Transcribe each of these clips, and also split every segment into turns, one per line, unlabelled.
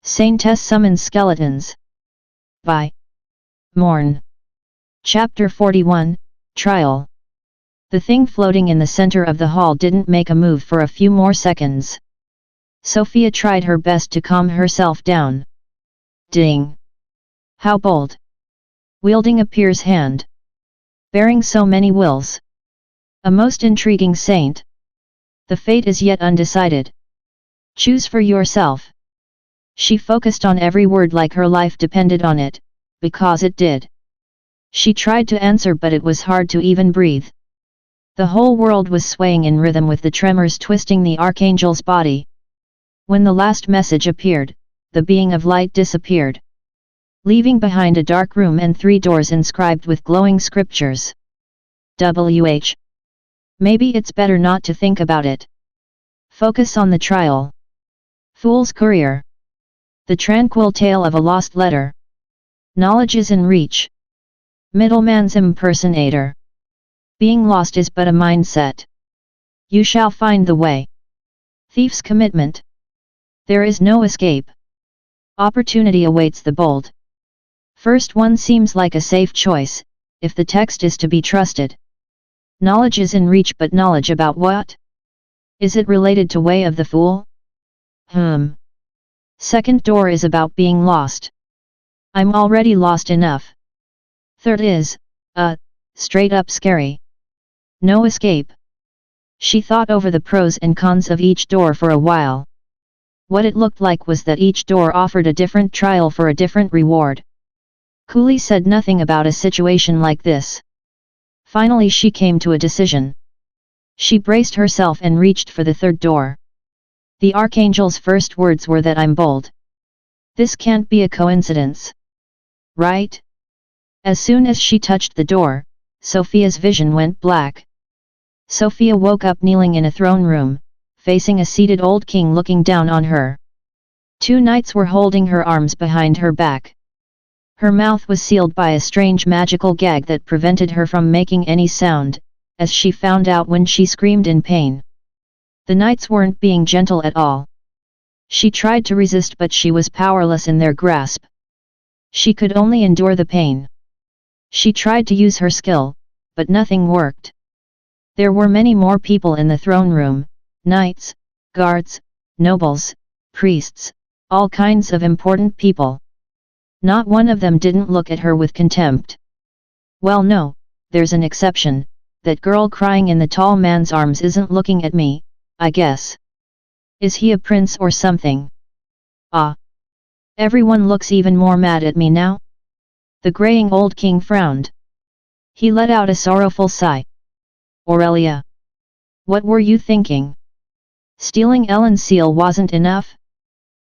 Saintess summons skeletons. By Morn. Chapter 41, Trial. The thing floating in the center of the hall didn't make a move for a few more seconds. Sofia tried her best to calm herself down. Ding! How bold! Wielding a peer's hand. Bearing so many wills. A most intriguing saint. The fate is yet undecided. Choose for yourself. She focused on every word like her life depended on it, because it did. She tried to answer, but it was hard to even breathe. The whole world was swaying in rhythm with the tremors twisting the archangel's body. When the last message appeared, the being of light disappeared, leaving behind a dark room and 3 doors inscribed with glowing scriptures. WH. Maybe it's better not to think about it. Focus on the trial. Fool's Courier. The tranquil tale of a lost letter. Knowledge is in reach. Middleman's impersonator. Being lost is but a mindset. You shall find the way. Thief's commitment. There is no escape. Opportunity awaits the bold. First one seems like a safe choice, if the text is to be trusted. Knowledge is in reach, but knowledge about what? Is it related to Way of the Fool? Second door is about being lost. I'm already lost enough. Third is, straight up scary. No escape. She thought over the pros and cons of each door for a while. What it looked like was that each door offered a different trial for a different reward. Cooley said nothing about a situation like this. Finally she came to a decision. She braced herself and reached for the third door. The Archangel's first words were that I'm bold. This can't be a coincidence. Right? As soon as she touched the door, Sofia's vision went black. Sofia woke up kneeling in a throne room, facing a seated old king looking down on her. 2 knights were holding her arms behind her back. Her mouth was sealed by a strange magical gag that prevented her from making any sound, as she found out when she screamed in pain. The knights weren't being gentle at all. She tried to resist, but she was powerless in their grasp. She could only endure the pain. She tried to use her skill, but nothing worked. There were many more people in the throne room, knights, guards, nobles, priests, all kinds of important people. Not one of them didn't look at her with contempt. Well, no, there's an exception. That girl crying in the tall man's arms isn't looking at me, I guess. Is he a prince or something? Ah. Everyone looks even more mad at me now. The graying old king frowned. He let out a sorrowful sigh. Aurelia. What were you thinking? Stealing Ellen's seal wasn't enough?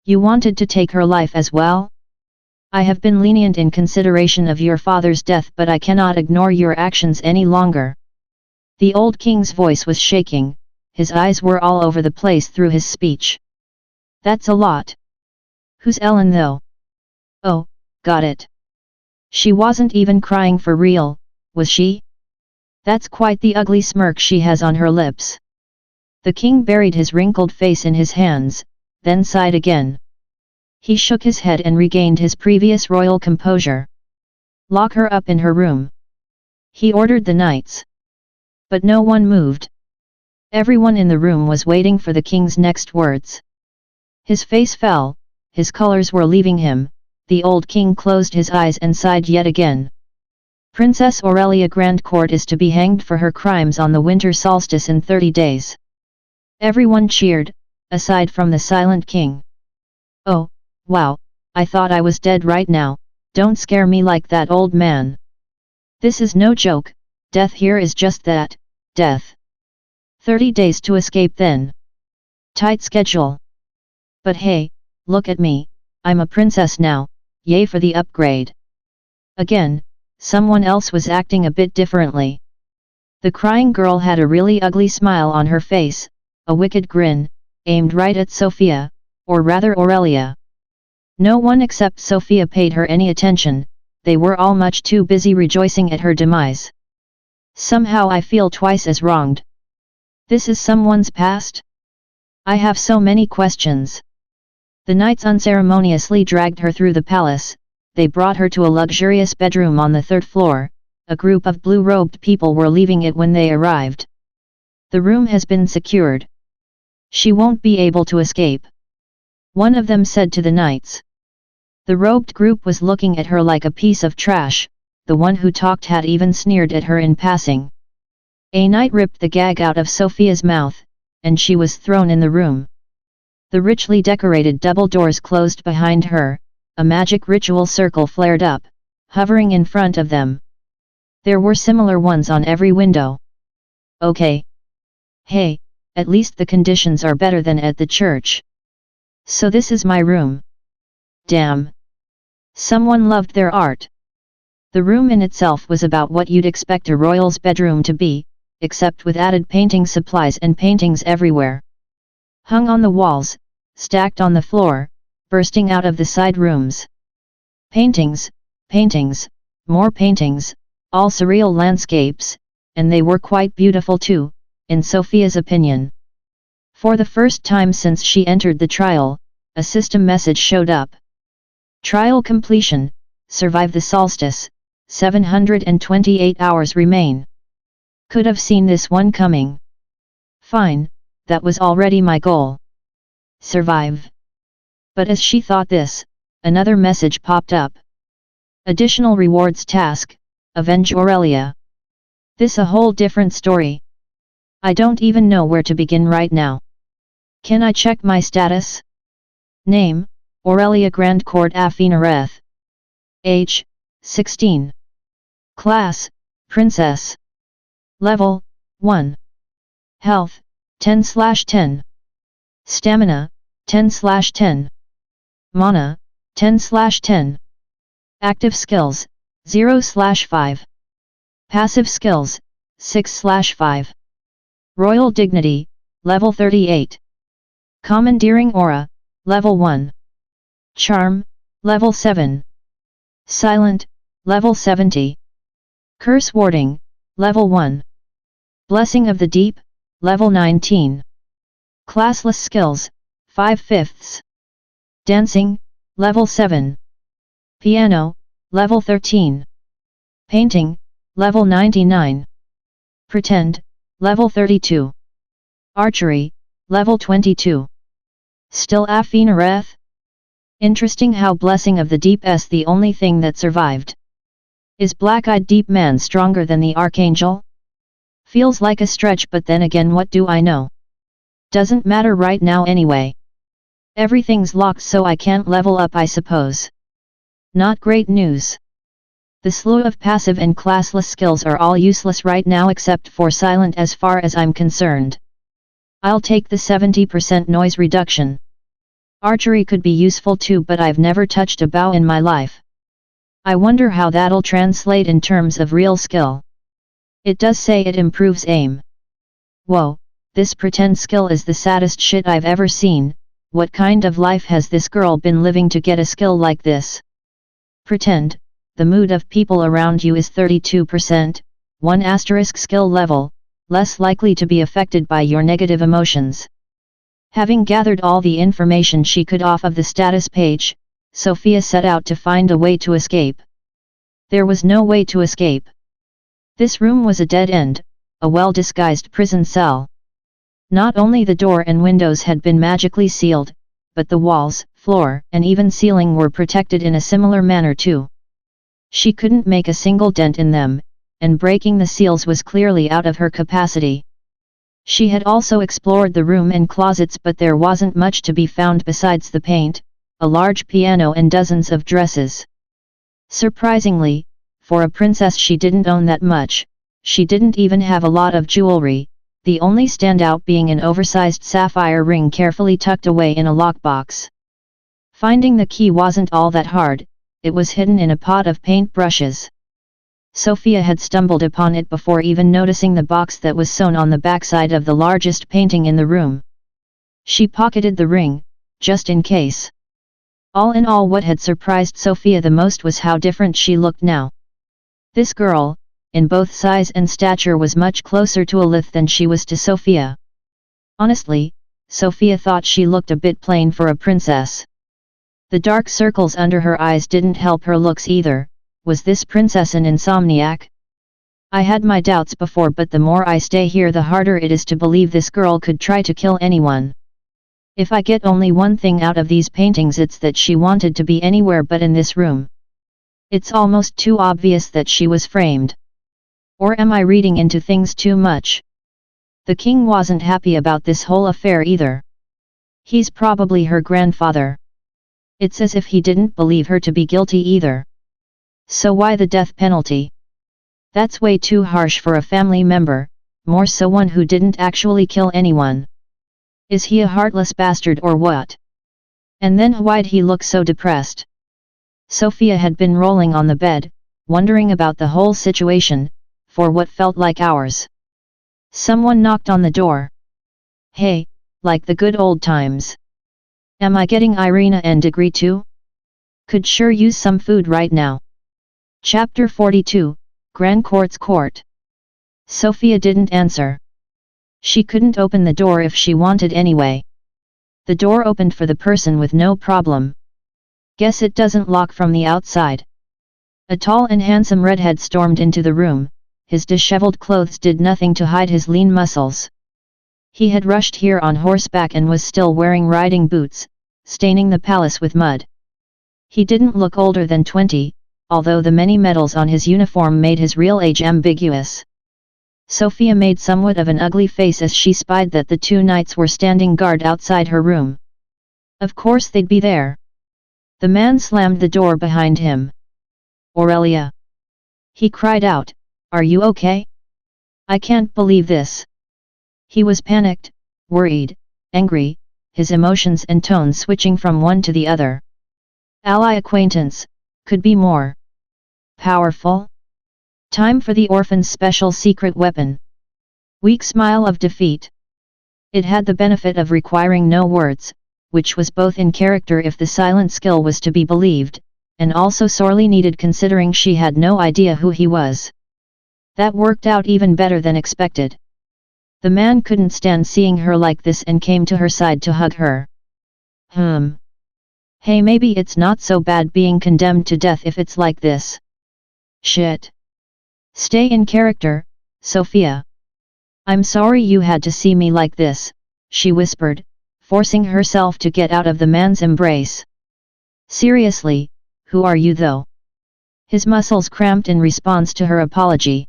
You wanted to take her life as well? I have been lenient in consideration of your father's death, but I cannot ignore your actions any longer. The old king's voice was shaking, his eyes were all over the place through his speech. That's a lot. Who's Ellen though? Oh, got it. She wasn't even crying for real, was she? That's quite the ugly smirk she has on her lips. The king buried his wrinkled face in his hands, then sighed again. He shook his head and regained his previous royal composure. Lock her up in her room. He ordered the knights. But no one moved. Everyone in the room was waiting for the king's next words. His face fell, his colors were leaving him. The old king closed his eyes and sighed yet again. Princess Aurelia Grandcourt is to be hanged for her crimes on the winter solstice in 30 days. Everyone cheered, aside from the silent king. Oh, wow, I thought I was dead right now, don't scare me like that, old man. This is no joke, death here is just that, death. 30 days to escape then. Tight schedule. But hey, look at me, I'm a princess now, yay for the upgrade. Again, someone else was acting a bit differently. The crying girl had a really ugly smile on her face, a wicked grin, aimed right at Sofia, or rather Aurelia. No one except Sofia paid her any attention, they were all much too busy rejoicing at her demise. Somehow I feel twice as wronged. This is someone's past? I have so many questions. The knights unceremoniously dragged her through the palace. They brought her to a luxurious bedroom on the 3rd floor. A group of blue-robed people were leaving it when they arrived. The room has been secured. She won't be able to escape, one of them said to the knights. The robed group was looking at her like a piece of trash. The one who talked had even sneered at her in passing. A knight ripped the gag out of Sofia's mouth, and she was thrown in the room. The richly decorated double doors closed behind her. A magic ritual circle flared up, hovering in front of them. There were similar ones on every window. Okay. Hey, at least the conditions are better than at the church. So this is my room. Damn. Someone loved their art. The room in itself was about what you'd expect a royal's bedroom to be, except with added painting supplies and paintings everywhere. Hung on the walls, stacked on the floor, bursting out of the side rooms. Paintings, paintings, more paintings, all surreal landscapes, and they were quite beautiful too, in Sofia's opinion. For the first time since she entered the trial, a system message showed up. Trial completion, survive the solstice, 728 hours remain. Could have seen this one coming. Fine, that was already my goal. Survive. But as she thought this, another message popped up. Additional rewards task, avenge Aurelia. This a whole different story. I don't even know where to begin right now. Can I check my status? Name, Aurelia Grandcourt Affinareth. Age, 16. Class, Princess. Level, 1. Health, 10/10. Stamina, 10/10. Mana, 10/10. Active skills, 0/5. Passive skills, 6/5. Royal dignity, level 38. Commandeering aura, level 1. Charm, level 7. Silent, level 70. Curse warding, level 1. Blessing of the Deep, level 19. Classless skills, 5/5. Dancing, level 7. Piano, level 13. Painting, level 99. Pretend, level 32. Archery, level 22. Still Affinareth? Interesting how Blessing of the Deep's the only thing that survived. Is Black-Eyed Deep Man stronger than the Archangel? Feels like a stretch, but then again, what do I know? Doesn't matter right now anyway. Everything's locked, so I can't level up, I suppose. Not great news. The slew of passive and classless skills are all useless right now except for silent as far as I'm concerned. I'll take the 70% noise reduction. Archery could be useful too, but I've never touched a bow in my life. I wonder how that'll translate in terms of real skill. It does say it improves aim. Whoa, this pretend skill is the saddest shit I've ever seen. What kind of life has this girl been living to get a skill like this? Pretend, the mood of people around you is 32%, 1 * skill level, less likely to be affected by your negative emotions. Having gathered all the information she could off of the status page, Sofia set out to find a way to escape. There was no way to escape. This room was a dead end, a well-disguised prison cell. Not only the door and windows had been magically sealed, but the walls, floor, and even ceiling were protected in a similar manner too. She couldn't make a single dent in them, and breaking the seals was clearly out of her capacity. She had also explored the room and closets, but there wasn't much to be found besides the paint, a large piano and dozens of dresses. Surprisingly, for a princess she didn't own that much. She didn't even have a lot of jewelry, the only standout being an oversized sapphire ring carefully tucked away in a lockbox. Finding the key wasn't all that hard, it was hidden in a pot of paint brushes. Sofia had stumbled upon it before even noticing the box that was sewn on the backside of the largest painting in the room. She pocketed the ring, just in case. All in all, what had surprised Sofia the most was how different she looked now. This girl, in both size and stature, was much closer to Alith than she was to Sofia. Honestly, Sofia thought she looked a bit plain for a princess. The dark circles under her eyes didn't help her looks either. Was this princess an insomniac? I had my doubts before, but the more I stay here the harder it is to believe this girl could try to kill anyone. If I get only one thing out of these paintings, it's that she wanted to be anywhere but in this room. It's almost too obvious that she was framed. Or am I reading into things too much? The king wasn't happy about this whole affair either. He's probably her grandfather. It's as if he didn't believe her to be guilty either. So why the death penalty? That's way too harsh for a family member, more so one who didn't actually kill anyone. Is he a heartless bastard or what? And then why'd he look so depressed? Sofia had been rolling on the bed, wondering about the whole situation, for what felt like hours. Someone knocked on the door. Hey, like the good old times. Am I getting Irina and Degree too? Could sure use some food right now. Chapter 42, Grand Court's Court. Sofia didn't answer. She couldn't open the door if she wanted anyway. The door opened for the person with no problem. Guess it doesn't lock from the outside. A tall and handsome redhead stormed into the room. His disheveled clothes did nothing to hide his lean muscles. He had rushed here on horseback and was still wearing riding boots, staining the palace with mud. He didn't look older than 20, although the many medals on his uniform made his real age ambiguous. Sofia made somewhat of an ugly face as she spied that the two knights were standing guard outside her room. Of course they'd be there. The man slammed the door behind him. Aurelia! He cried out, "Are you okay? I can't believe this." He was panicked, worried, angry, his emotions and tones switching from one to the other. Ally acquaintance, could be more powerful? Time for the orphan's special secret weapon. Weak smile of defeat. It had the benefit of requiring no words, which was both in character if the silent skill was to be believed, and also sorely needed considering she had no idea who he was. That worked out even better than expected. The man couldn't stand seeing her like this and came to her side to hug her. Hey, maybe it's not so bad being condemned to death if it's like this. Shit. Stay in character, Sofia. I'm sorry you had to see me like this, she whispered, forcing herself to get out of the man's embrace. Seriously, who are you though? His muscles cramped in response to her apology.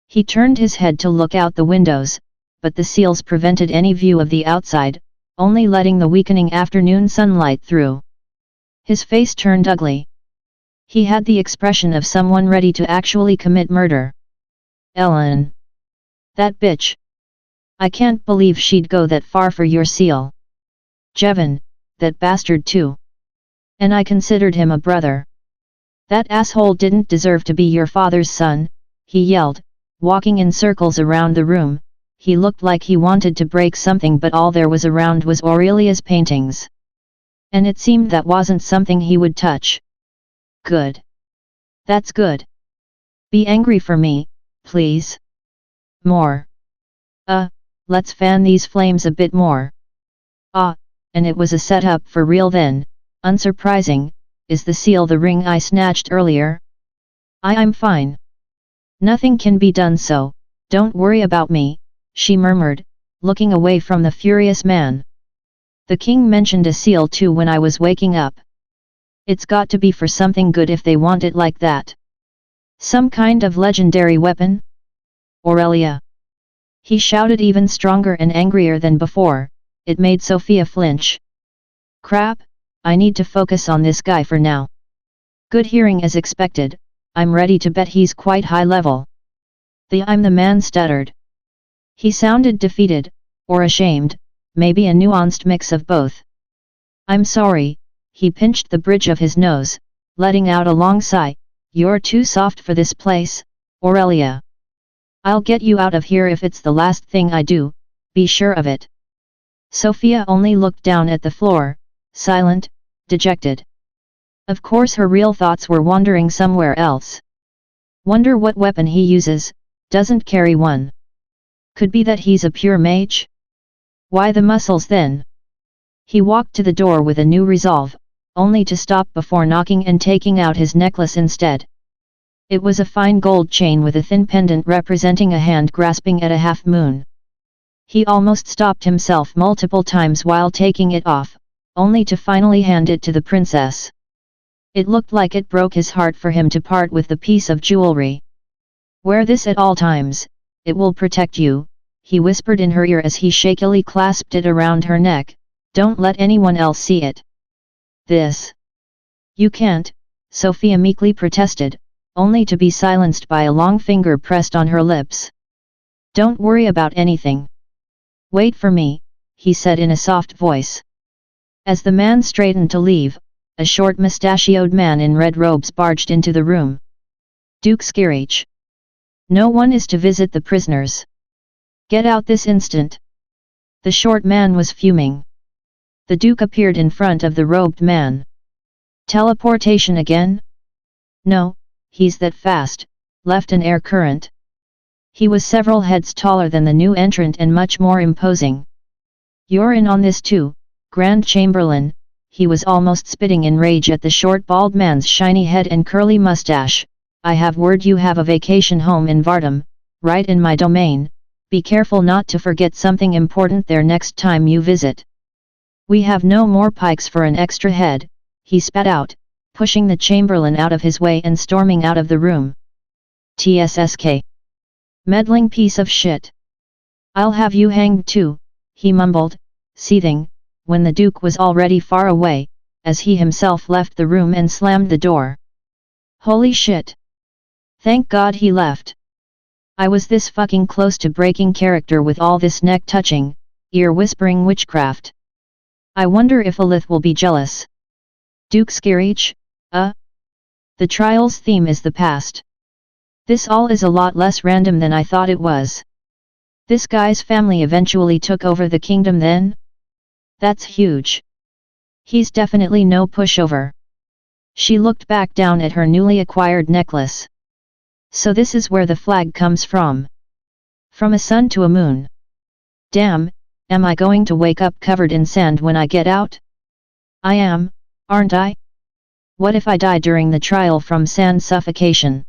He turned his head to look out the windows, but the seals prevented any view of the outside, only letting the weakening afternoon sunlight through. His face turned ugly. He had the expression of someone ready to actually commit murder. Ellen. That bitch. I can't believe she'd go that far for your seal. Jevon, that bastard too. And I considered him a brother. That asshole didn't deserve to be your father's son, he yelled, walking in circles around the room. He looked like he wanted to break something, but all there was around was Aurelia's paintings. And it seemed that wasn't something he would touch. Good. That's good. Be angry for me, please. More. Let's fan these flames a bit more. And it was a setup for real then. Unsurprising, is the seal the ring I snatched earlier? I'm fine. Nothing can be done, so don't worry about me, she murmured, looking away from the furious man. The king mentioned a seal too when I was waking up. It's got to be for something good if they want it like that. Some kind of legendary weapon? Aurelia. He shouted even stronger and angrier than before. It made Sofia flinch. Crap, I need to focus on this guy for now. Good hearing as expected, I'm ready to bet he's quite high level. I'm the man stuttered. He sounded defeated, or ashamed, maybe a nuanced mix of both. I'm sorry, he pinched the bridge of his nose, letting out a long sigh. You're too soft for this place, Aurelia. I'll get you out of here if it's the last thing I do, be sure of it. Sofia only looked down at the floor, silent, dejected. Of course her real thoughts were wandering somewhere else. Wonder what weapon he uses, doesn't carry one. Could be that he's a pure mage? Why the muscles then? He walked to the door with a new resolve. only to stop before knocking and taking out his necklace instead. It was a fine gold chain with a thin pendant representing a hand grasping at a half moon. He almost stopped himself multiple times while taking it off, only to finally hand it to the princess. It looked like it broke his heart for him to part with the piece of jewelry. "Wear this at all times, it will protect you," he whispered in her ear as he shakily clasped it around her neck. "Don't let anyone else see it." "This. You can't," Sofia meekly protested, only to be silenced by a long finger pressed on her lips. "Don't worry about anything. Wait for me," he said in a soft voice. As the man straightened to leave, a short mustachioed man in red robes barged into the room. "Duke Skirich. No one is to visit the prisoners. Get out this instant." The short man was fuming. The Duke appeared in front of the robed man. "Teleportation again?" "No, he's that fast," left an air current. He was several heads taller than the new entrant and much more imposing. "You're in on this too, Grand Chamberlain," he was almost spitting in rage at the short bald man's shiny head and curly mustache. "I have word you have a vacation home in Vardam, right in my domain. Be careful not to forget something important there next time you visit. We have no more pikes for an extra head," he spat out, pushing the Chamberlain out of his way and storming out of the room. "Tsk. Meddling piece of shit. I'll have you hanged too," he mumbled, seething, when the Duke was already far away, as he himself left the room and slammed the door. "Holy shit. Thank God he left. I was this fucking close to breaking character with all this neck-touching, ear-whispering witchcraft. I wonder if Alith will be jealous." "Duke Skirich, The trial's theme is the past. This all is a lot less random than I thought it was. This guy's family eventually took over the kingdom then? That's huge. He's definitely no pushover." She looked back down at her newly acquired necklace. "So this is where the flag comes from. From a sun to a moon. Damn, am I going to wake up covered in sand when I get out? I am, aren't I? What if I die during the trial from sand suffocation?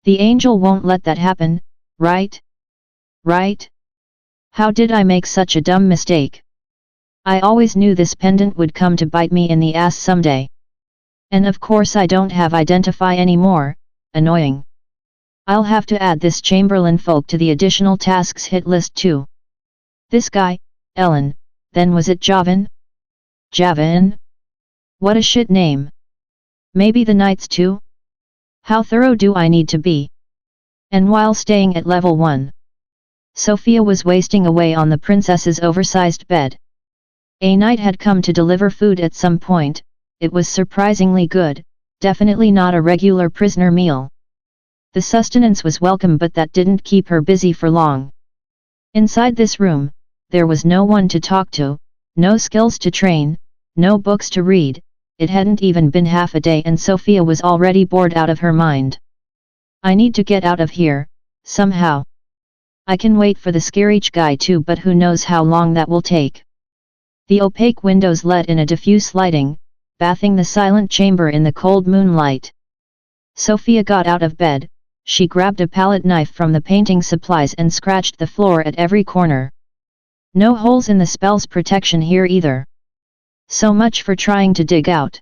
The angel won't let that happen, right? Right? How did I make such a dumb mistake? I always knew this pendant would come to bite me in the ass someday. And of course I don't have identify anymore, annoying. I'll have to add this Chamberlain folk to the additional tasks hit list too. This guy, Ellen, then was it Javan? Javan? What a shit name. Maybe the Knights too? How thorough do I need to be?" And while staying at level 1, Sofia was wasting away on the princess's oversized bed. A knight had come to deliver food at some point. It was surprisingly good, definitely not a regular prisoner meal. The sustenance was welcome, but that didn't keep her busy for long. Inside this room, there was no one to talk to, no skills to train, no books to read. It hadn't even been half a day and Sofia was already bored out of her mind. "I need to get out of here, somehow. I can wait for the Skirich guy too, but who knows how long that will take." The opaque windows let in a diffuse lighting, bathing the silent chamber in the cold moonlight. Sofia got out of bed. She grabbed a palette knife from the painting supplies and scratched the floor at every corner. No holes in the spell's protection here either. So much for trying to dig out.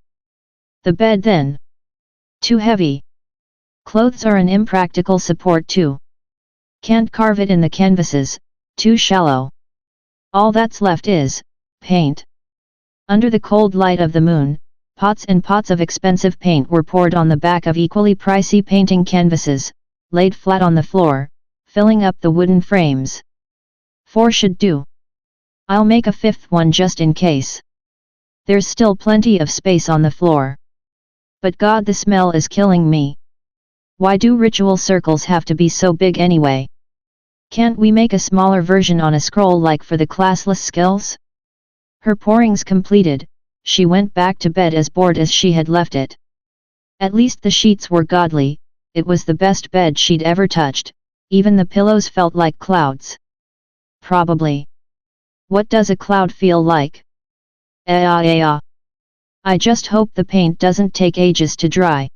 The bed then. Too heavy. Clothes are an impractical support too. Can't carve it in the canvases, too shallow. All that's left is paint. Under the cold light of the moon, pots and pots of expensive paint were poured on the back of equally pricey painting canvases, laid flat on the floor, filling up the wooden frames. 4 should do. I'll make a 5th one just in case. There's still plenty of space on the floor. But God, the smell is killing me. Why do ritual circles have to be so big anyway? Can't we make a smaller version on a scroll like for the classless skills? Her pourings completed, she went back to bed as bored as she had left it. At least the sheets were godly, it was the best bed she'd ever touched, even the pillows felt like clouds. Probably. What does a cloud feel like? I just hope the paint doesn't take ages to dry.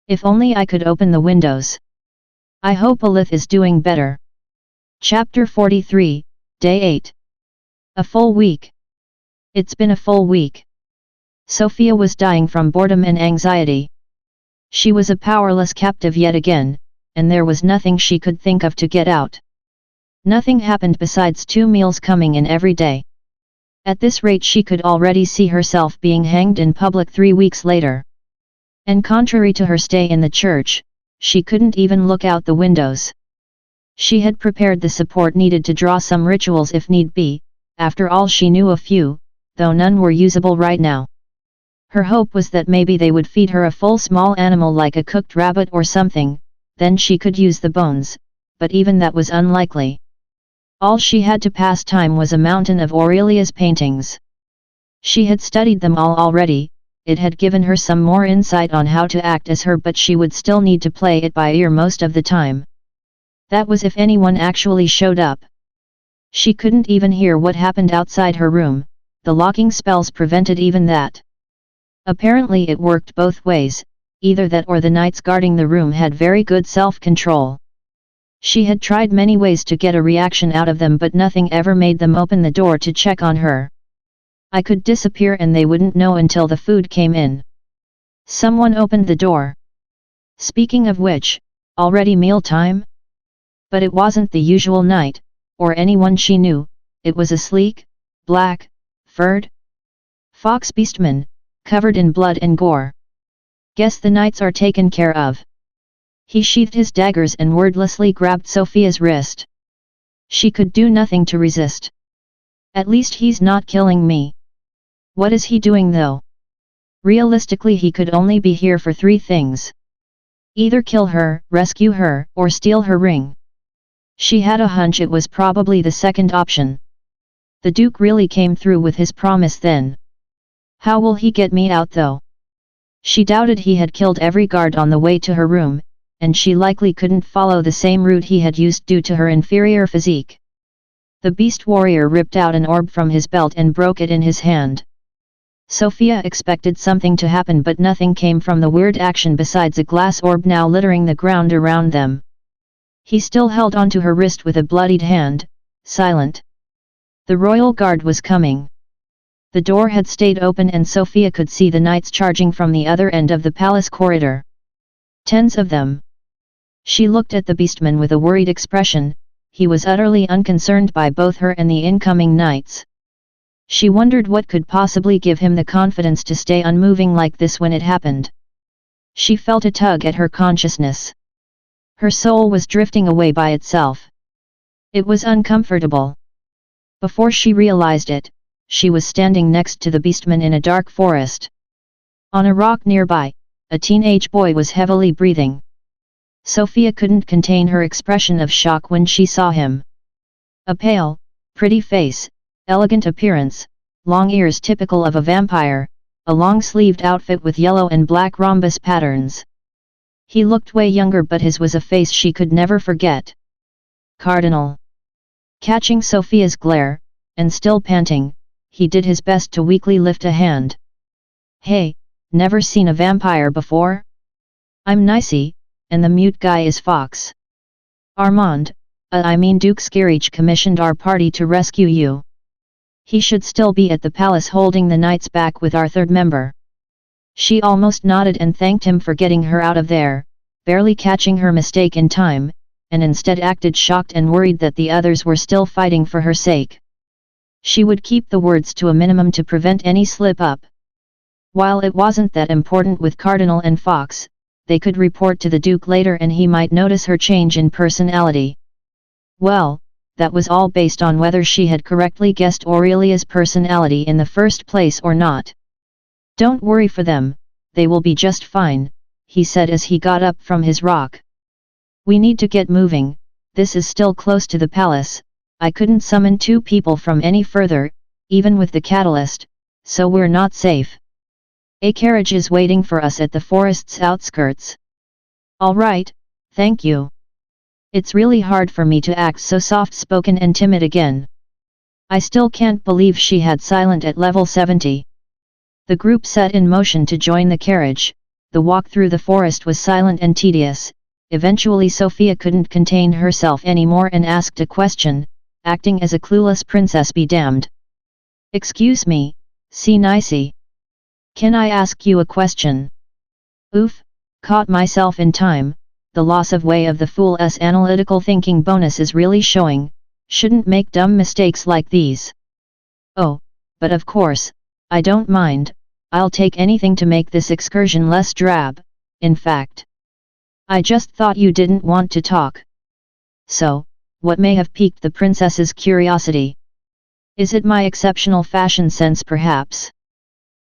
If only I could open the windows. I hope Alith is doing better. Chapter 43, Day 8. A full week. It's been a full week. Sofia was dying from boredom and anxiety. She was a powerless captive yet again, and there was nothing she could think of to get out. Nothing happened besides 2 meals coming in every day. At this rate she could already see herself being hanged in public 3 weeks later. And contrary to her stay in the church, she couldn't even look out the windows. She had prepared the support needed to draw some rituals if need be, after all she knew a few, though none were usable right now. Her hope was that maybe they would feed her a full small animal like a cooked rabbit or something, then she could use the bones, but even that was unlikely. All she had to pass time was a mountain of Aurelia's paintings. She had studied them all already, it had given her some more insight on how to act as her, but she would still need to play it by ear most of the time. That was if anyone actually showed up. She couldn't even hear what happened outside her room, the locking spells prevented even that. Apparently it worked both ways, either that or the knights guarding the room had very good self-control. She had tried many ways to get a reaction out of them, but nothing ever made them open the door to check on her. I could disappear and they wouldn't know until the food came in. Someone opened the door. Speaking of which, already mealtime? But it wasn't the usual knight, or anyone she knew, it was a sleek, black, furred fox beastman, covered in blood and gore. Guess the knights are taken care of. He sheathed his daggers and wordlessly grabbed Sofia's wrist. She could do nothing to resist. At least he's not killing me. What is he doing though? Realistically he could only be here for 3 things. Either kill her, rescue her, or steal her ring. She had a hunch it was probably the second option. The Duke really came through with his promise then. How will he get me out though? She doubted he had killed every guard on the way to her room, and she likely couldn't follow the same route he had used due to her inferior physique. The beast warrior ripped out an orb from his belt and broke it in his hand. Sofia expected something to happen, but nothing came from the weird action besides a glass orb now littering the ground around them. He still held onto her wrist with a bloodied hand, silent. The royal guard was coming. The door had stayed open and Sofia could see the knights charging from the other end of the palace corridor. 10s of them. She looked at the beastman with a worried expression. He was utterly unconcerned by both her and the incoming knights. She wondered what could possibly give him the confidence to stay unmoving like this when it happened. She felt a tug at her consciousness. Her soul was drifting away by itself. It was uncomfortable. Before she realized it, she was standing next to the beastman in a dark forest. On a rock nearby, a teenage boy was heavily breathing. Sofia couldn't contain her expression of shock when she saw him. A pale, pretty face, elegant appearance, long ears typical of a vampire, a long-sleeved outfit with yellow and black rhombus patterns. He looked way younger, but his was a face she could never forget. Cardinal. Catching Sofia's glare, and still panting, he did his best to weakly lift a hand. Hey, never seen a vampire before? I'm Nicey, and the mute guy is Fox. Armand, Duke Scarage commissioned our party to rescue you. He should still be at the palace holding the knights back with our 3rd member. She almost nodded and thanked him for getting her out of there, barely catching her mistake in time, and instead acted shocked and worried that the others were still fighting for her sake. She would keep the words to a minimum to prevent any slip-up. While it wasn't that important with Cardinal and Fox, they could report to the Duke later and he might notice her change in personality. Well, that was all based on whether she had correctly guessed Aurelia's personality in the first place or not. Don't worry for them, they will be just fine, he said as he got up from his rock. We need to get moving, this is still close to the palace, I couldn't summon 2 people from any further, even with the catalyst, so we're not safe. A carriage is waiting for us at the forest's outskirts. All right, thank you. It's really hard for me to act so soft-spoken and timid again. I still can't believe she had silent at level 70. The group set in motion to join the carriage. The walk through the forest was silent and tedious. Eventually Sofia couldn't contain herself anymore and asked a question, acting as a clueless princess be damned. "Excuse me, Saintess. Can I ask you a question?" "Oof, caught myself in time, the loss of way of the fool's analytical thinking bonus is really showing, shouldn't make dumb mistakes like these." "Oh, but of course, I don't mind, I'll take anything to make this excursion less drab, in fact. I just thought you didn't want to talk." "So, what may have piqued the princess's curiosity? Is it my exceptional fashion sense perhaps?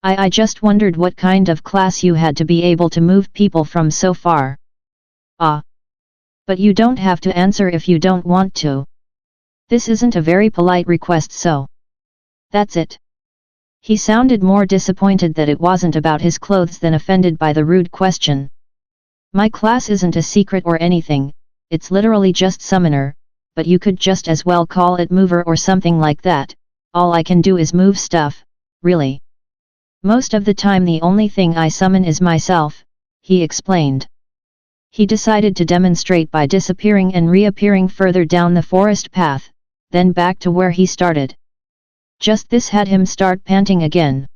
I just wondered what kind of class you had to be able to move people from so far." "Ah. But you don't have to answer if you don't want to. This isn't a very polite request, so that's it." He sounded more disappointed that it wasn't about his clothes than offended by the rude question. "My class isn't a secret or anything, it's literally just summoner, but you could just as well call it mover or something like that. All I can do is move stuff, really. Most of the time the only thing I summon is myself," he explained. He decided to demonstrate by disappearing and reappearing further down the forest path, then back to where he started. Just this had him start panting again.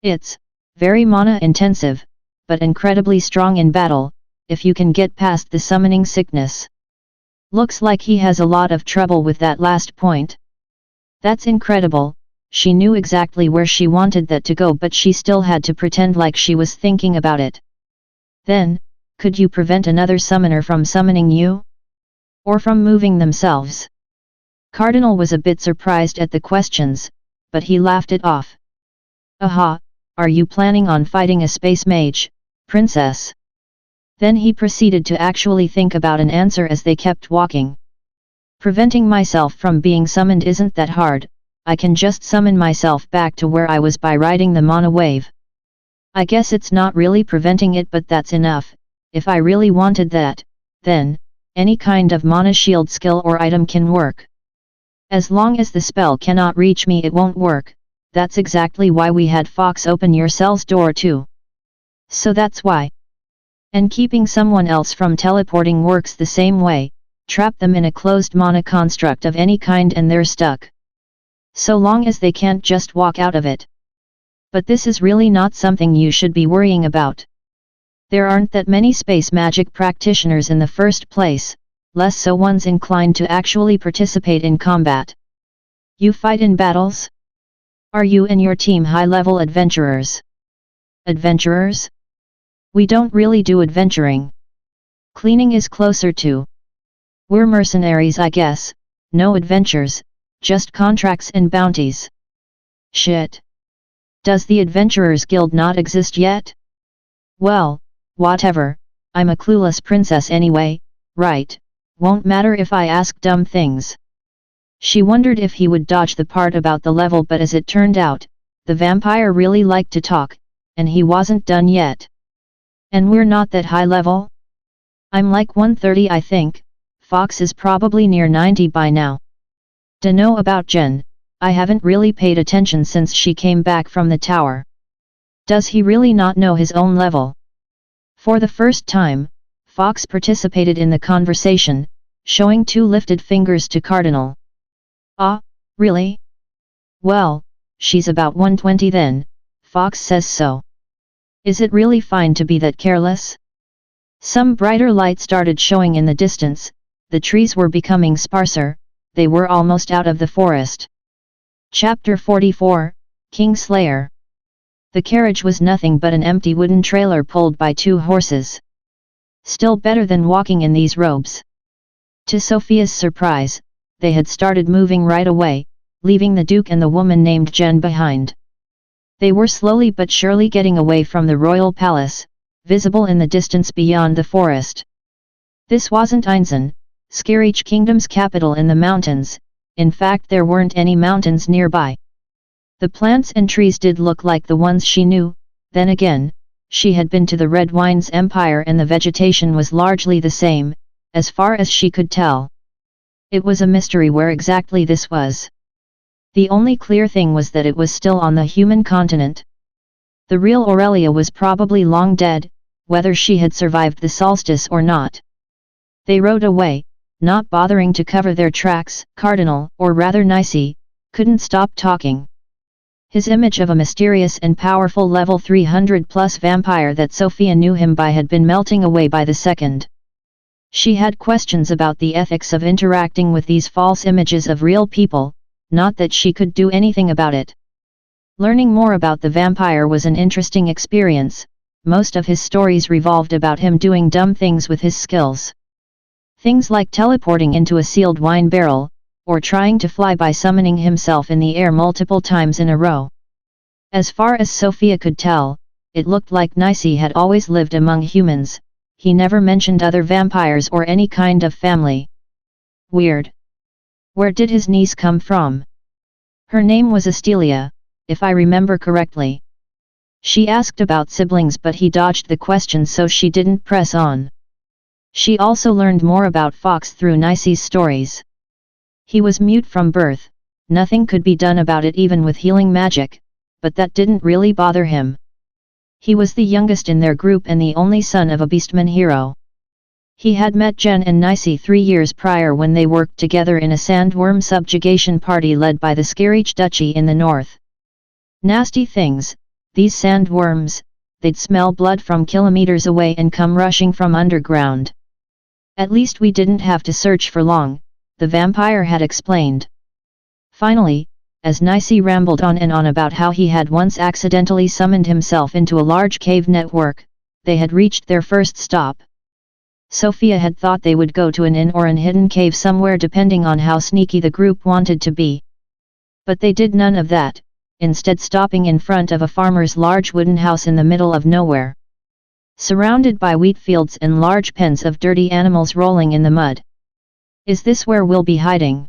It's very mana intensive, but incredibly strong in battle, if you can get past the summoning sickness. Looks like he has a lot of trouble with that last point. That's incredible. She knew exactly where she wanted that to go, but she still had to pretend like she was thinking about it. "Then, could you prevent another summoner from summoning you? Or from moving themselves?" Cardinal was a bit surprised at the questions, but he laughed it off. "Aha, are you planning on fighting a space mage, princess?" Then he proceeded to actually think about an answer as they kept walking. "Preventing myself from being summoned isn't that hard. I can just summon myself back to where I was by riding the mana wave. I guess it's not really preventing it, but that's enough. If I really wanted that, then, any kind of mana shield skill or item can work. As long as the spell cannot reach me it won't work. That's exactly why we had Fox open your cell's door too. So that's why. And keeping someone else from teleporting works the same way. Trap them in a closed mana construct of any kind and they're stuck. So long as they can't just walk out of it. But this is really not something you should be worrying about. There aren't that many space magic practitioners in the first place, less so ones inclined to actually participate in combat. You fight in battles? Are you and your team high-level adventurers?" "Adventurers? We don't really do adventuring. Cleaning is closer to. We're mercenaries, I guess, no adventures, just contracts and bounties." "Shit. Does the Adventurers Guild not exist yet?" "Well, whatever, I'm a clueless princess anyway, right? Won't matter if I ask dumb things." She wondered if he would dodge the part about the level, but as it turned out, the vampire really liked to talk, and he wasn't done yet. "And we're not that high level? I'm like 130 I think, Fox is probably near 90 by now. Dunno about Jen, I haven't really paid attention since she came back from the tower. Does he really not know his own level?" For the first time, Fox participated in the conversation, showing two lifted fingers to Cardinal. "Ah, really? Well, she's about 120 then, Fox says so. Is it really fine to be that careless?" Some brighter light started showing in the distance, the trees were becoming sparser, they were almost out of the forest. Chapter 44, Kingslayer. The carriage was nothing but an empty wooden trailer pulled by two horses. Still better than walking in these robes. To Sofia's surprise, they had started moving right away, leaving the Duke and the woman named Jen behind. They were slowly but surely getting away from the royal palace, visible in the distance beyond the forest. This wasn't Einzen, Skirich Kingdom's capital in the mountains, in fact there weren't any mountains nearby. The plants and trees did look like the ones she knew, then again, she had been to the Red Wines Empire and the vegetation was largely the same, as far as she could tell. It was a mystery where exactly this was. The only clear thing was that it was still on the human continent. The real Aurelia was probably long dead, whether she had survived the solstice or not. They rode away, not bothering to cover their tracks. Cardinal, or rather Nicey, couldn't stop talking. His image of a mysterious and powerful level 300+ vampire that Sofia knew him by had been melting away by the second. She had questions about the ethics of interacting with these false images of real people, not that she could do anything about it. Learning more about the vampire was an interesting experience. Most of his stories revolved about him doing dumb things with his skills. Things like teleporting into a sealed wine barrel, or trying to fly by summoning himself in the air multiple times in a row. As far as Sofia could tell, it looked like Nicey had always lived among humans. He never mentioned other vampires or any kind of family. Weird. Where did his niece come from? Her name was Astelia, if I remember correctly. She asked about siblings, but he dodged the question, so she didn't press on. She also learned more about Fox through Nicey's stories. He was mute from birth, nothing could be done about it even with healing magic, but that didn't really bother him. He was the youngest in their group and the only son of a beastman hero. He had met Jen and Nicey 3 years prior when they worked together in a sandworm subjugation party led by the Scarich Duchy in the north. Nasty things, these sandworms, they'd smell blood from kilometers away and come rushing from underground. At least we didn't have to search for long, the vampire had explained. Finally, as Nicey rambled on and on about how he had once accidentally summoned himself into a large cave network, they had reached their first stop. Sofia had thought they would go to an inn or an hidden cave somewhere depending on how sneaky the group wanted to be. But they did none of that, instead stopping in front of a farmer's large wooden house in the middle of nowhere. Surrounded by wheat fields and large pens of dirty animals rolling in the mud. Is this where we'll be hiding?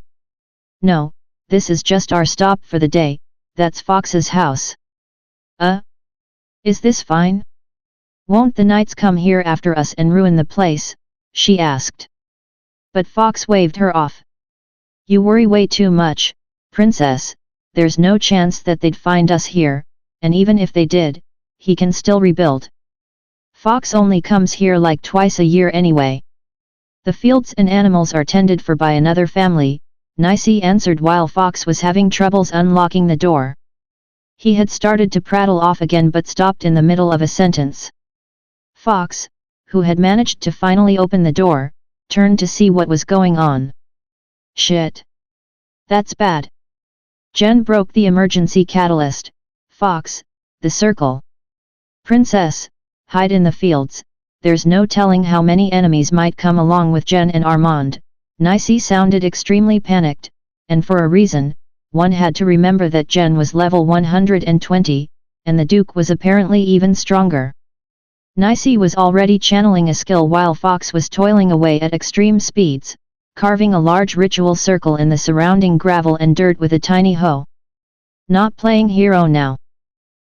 No, this is just our stop for the day, that's Fox's house. Is this fine? Won't the knights come here after us and ruin the place? She asked. But Fox waved her off. You worry way too much, princess, there's no chance that they'd find us here, and even if they did, he can still rebuild. Fox only comes here like twice a year anyway. The fields and animals are tended for by another family, Nicey answered while Fox was having troubles unlocking the door. He had started to prattle off again but stopped in the middle of a sentence. Fox, who had managed to finally open the door, turned to see what was going on. Shit. That's bad. Jen broke the emergency catalyst. Fox, the circle. Princess, hide in the fields, there's no telling how many enemies might come along with Jen and Armand. Nicey sounded extremely panicked, and for a reason. One had to remember that Jen was level 120, and the Duke was apparently even stronger. Nicey was already channeling a skill while Fox was toiling away at extreme speeds, carving a large ritual circle in the surrounding gravel and dirt with a tiny hoe. Not playing hero now.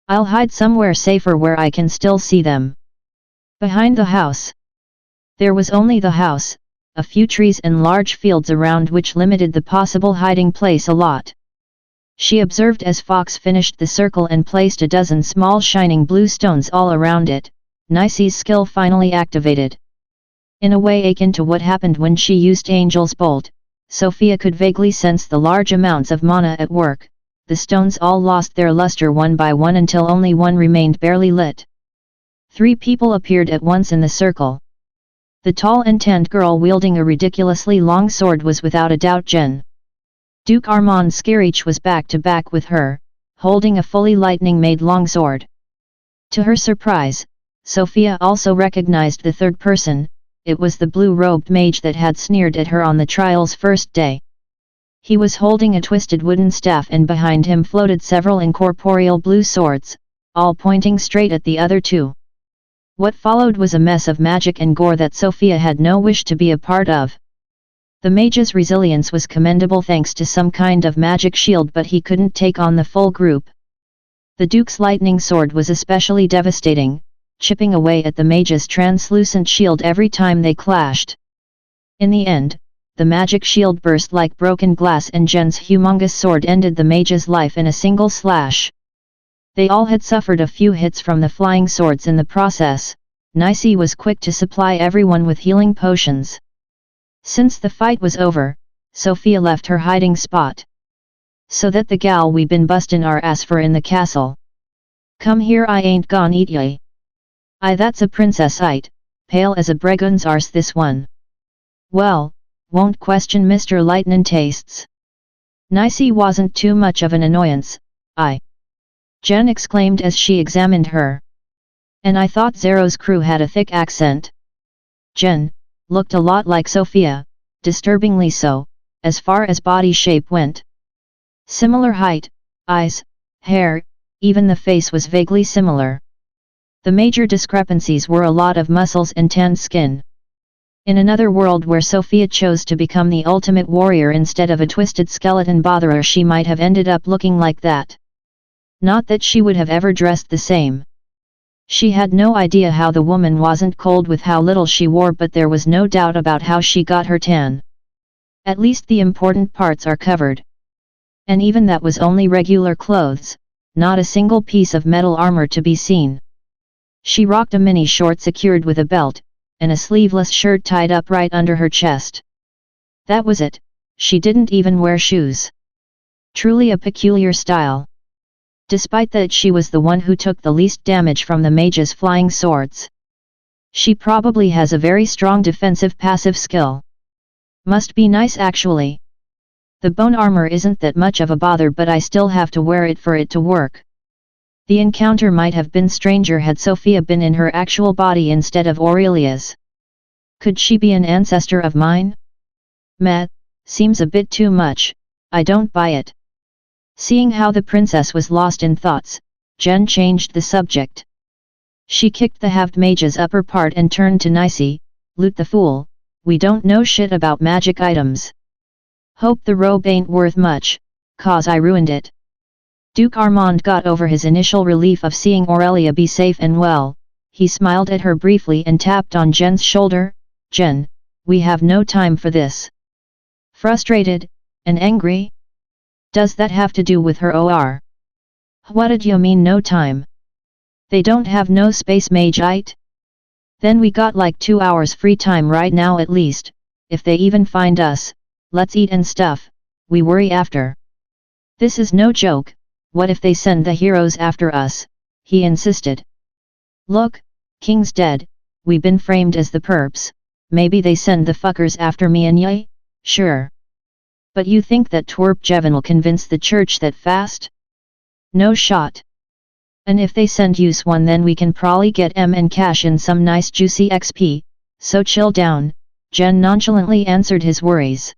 I'll hide somewhere safer where I can still see them. Behind the house. There was only the house, a few trees and large fields around which limited the possible hiding place a lot. She observed as Fox finished the circle and placed a dozen small shining blue stones all around it. Nicey's skill finally activated. In a way akin to what happened when she used Angel's Bolt, Sofia could vaguely sense the large amounts of mana at work. The stones all lost their luster one by one until only one remained barely lit. 3 people appeared at once in the circle. The tall and tanned girl wielding a ridiculously long sword was without a doubt Jen. Duke Armand Scarich was back to back with her, holding a fully lightning-made longsword. To her surprise, Sofia also recognized the third person. It was the blue-robed mage that had sneered at her on the trial's first day. He was holding a twisted wooden staff and behind him floated several incorporeal blue swords, all pointing straight at the other two. What followed was a mess of magic and gore that Sofia had no wish to be a part of. The mage's resilience was commendable thanks to some kind of magic shield, but he couldn't take on the full group. The Duke's lightning sword was especially devastating, chipping away at the mage's translucent shield every time they clashed. In the end, the magic shield burst like broken glass and Jen's humongous sword ended the mage's life in a single slash. They all had suffered a few hits from the flying swords in the process. Nicey was quick to supply everyone with healing potions. Since the fight was over, Sofia left her hiding spot. So that the gal we been bustin' our ass for in the castle. Come here, I ain't gon' eat ye. Aye, that's a princess-ite, pale as a bregun's arse this one. Well, won't question Mr. Lightnin' tastes. Nicey wasn't too much of an annoyance, Jen exclaimed as she examined her. And I thought Zero's crew had a thick accent. Jen looked a lot like Sofia, disturbingly so, as far as body shape went. Similar height, eyes, hair, even the face was vaguely similar. The major discrepancies were a lot of muscles and tanned skin. In another world where Sofia chose to become the ultimate warrior instead of a twisted skeleton botherer, she might have ended up looking like that. Not that she would have ever dressed the same. She had no idea how the woman wasn't cold with how little she wore, but there was no doubt about how she got her tan. At least the important parts are covered. And even that was only regular clothes, not a single piece of metal armor to be seen. She rocked a mini short secured with a belt, and a sleeveless shirt tied up right under her chest. That was it, she didn't even wear shoes. Truly a peculiar style. Despite that, she was the one who took the least damage from the mage's flying swords. She probably has a very strong defensive passive skill. Must be nice actually. The bone armor isn't that much of a bother, but I still have to wear it for it to work. The encounter might have been stranger had Sofia been in her actual body instead of Aurelia's. Could she be an ancestor of mine? Meh, seems a bit too much, I don't buy it. Seeing how the princess was lost in thoughts, Jen changed the subject. She kicked the halved mage's upper part and turned to Nicey, "Loot the fool, we don't know shit about magic items. Hope the robe ain't worth much, 'cause I ruined it." Duke Armand got over his initial relief of seeing Aurelia be safe and well. He smiled at her briefly and tapped on Jen's shoulder. "Jen, we have no time for this." Frustrated and angry? Does that have to do with her or? What did you mean no time? They don't have no space mage-ite? Then we got like 2 hours free time right now at least. If they even find us, let's eat and stuff, we worry after. This is no joke. What if they send the heroes after us? He insisted. Look, King's dead, we been framed as the perps, maybe they send the fuckers after me and ye? Sure. But you think that twerp Jevon'll convince the church that fast? No shot. And if they send use one, then we can probably get and cash in some nice juicy XP, so chill down. Jen nonchalantly answered his worries.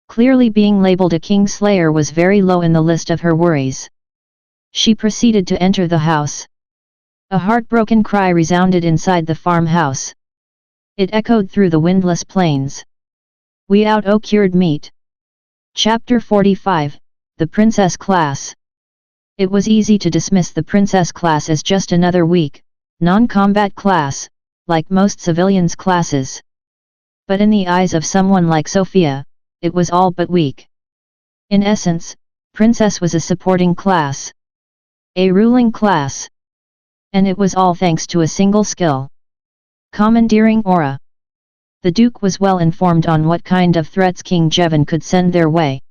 Clearly being labeled a Kingslayer was very low in the list of her worries. She proceeded to enter the house. A heartbroken cry resounded inside the farmhouse. It echoed through the windless plains. We out o cured meat. Chapter 45, The Princess Class. It was easy to dismiss the princess class as just another weak, non-combat class, like most civilians' classes. But in the eyes of someone like Sofia, it was all but weak. In essence, princess was a supporting class. A ruling class. And it was all thanks to a single skill. Commandeering aura. The Duke was well informed on what kind of threats King Jevon could send their way.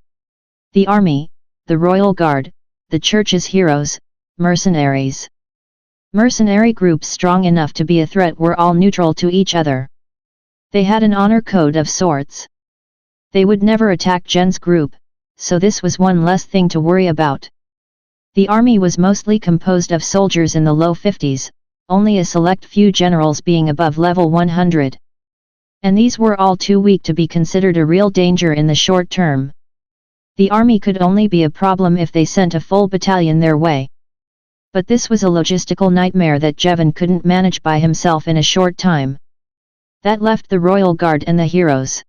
The army, the royal guard, the church's heroes, mercenaries. Mercenary groups strong enough to be a threat were all neutral to each other. They had an honor code of sorts. They would never attack Jen's group, so this was one less thing to worry about. The army was mostly composed of soldiers in the low 50s, only a select few generals being above level 100. And these were all too weak to be considered a real danger in the short term. The army could only be a problem if they sent a full battalion their way. But this was a logistical nightmare that Jevon couldn't manage by himself in a short time. That left the royal guard and the heroes.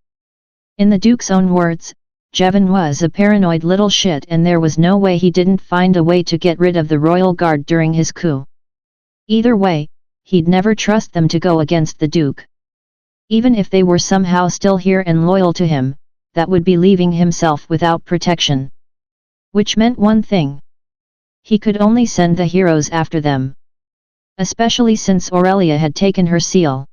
In the Duke's own words, Jevon was a paranoid little shit, and there was no way he didn't find a way to get rid of the royal guard during his coup. Either way, he'd never trust them to go against the Duke. Even if they were somehow still here and loyal to him, that would be leaving himself without protection. Which meant one thing. He could only send the heroes after them. Especially since Aurelia had taken her seal.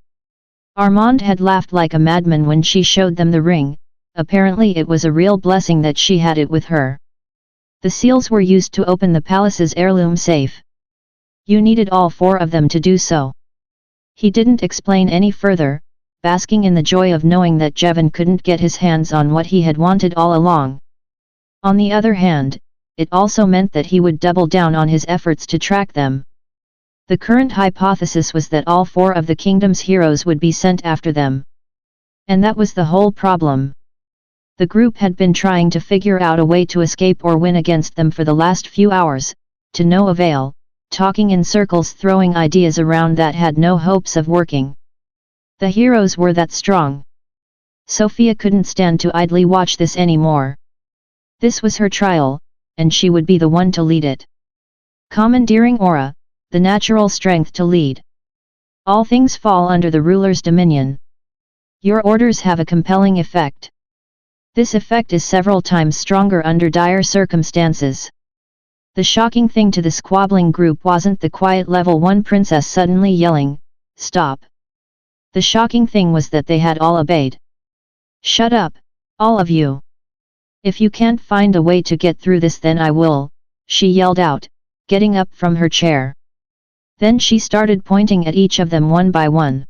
Armand had laughed like a madman when she showed them the ring. Apparently it was a real blessing that she had it with her. The seals were used to open the palace's heirloom safe. You needed all 4 of them to do so. He didn't explain any further, basking in the joy of knowing that Jevon couldn't get his hands on what he had wanted all along. On the other hand, it also meant that he would double down on his efforts to track them. The current hypothesis was that all 4 of the kingdom's heroes would be sent after them. And that was the whole problem. The group had been trying to figure out a way to escape or win against them for the last few hours, to no avail, talking in circles, throwing ideas around that had no hopes of working. The heroes were that strong. Sofia couldn't stand to idly watch this anymore. This was her trial, and she would be the one to lead it. Commandeering aura, the natural strength to lead. All things fall under the ruler's dominion. Your orders have a compelling effect. This effect is several times stronger under dire circumstances. The shocking thing to the squabbling group wasn't the quiet level 1 princess suddenly yelling, "Stop!" The shocking thing was that they had all obeyed. "Shut up, all of you! If you can't find a way to get through this, then I will," she yelled out, getting up from her chair. Then she started pointing at each of them one by one.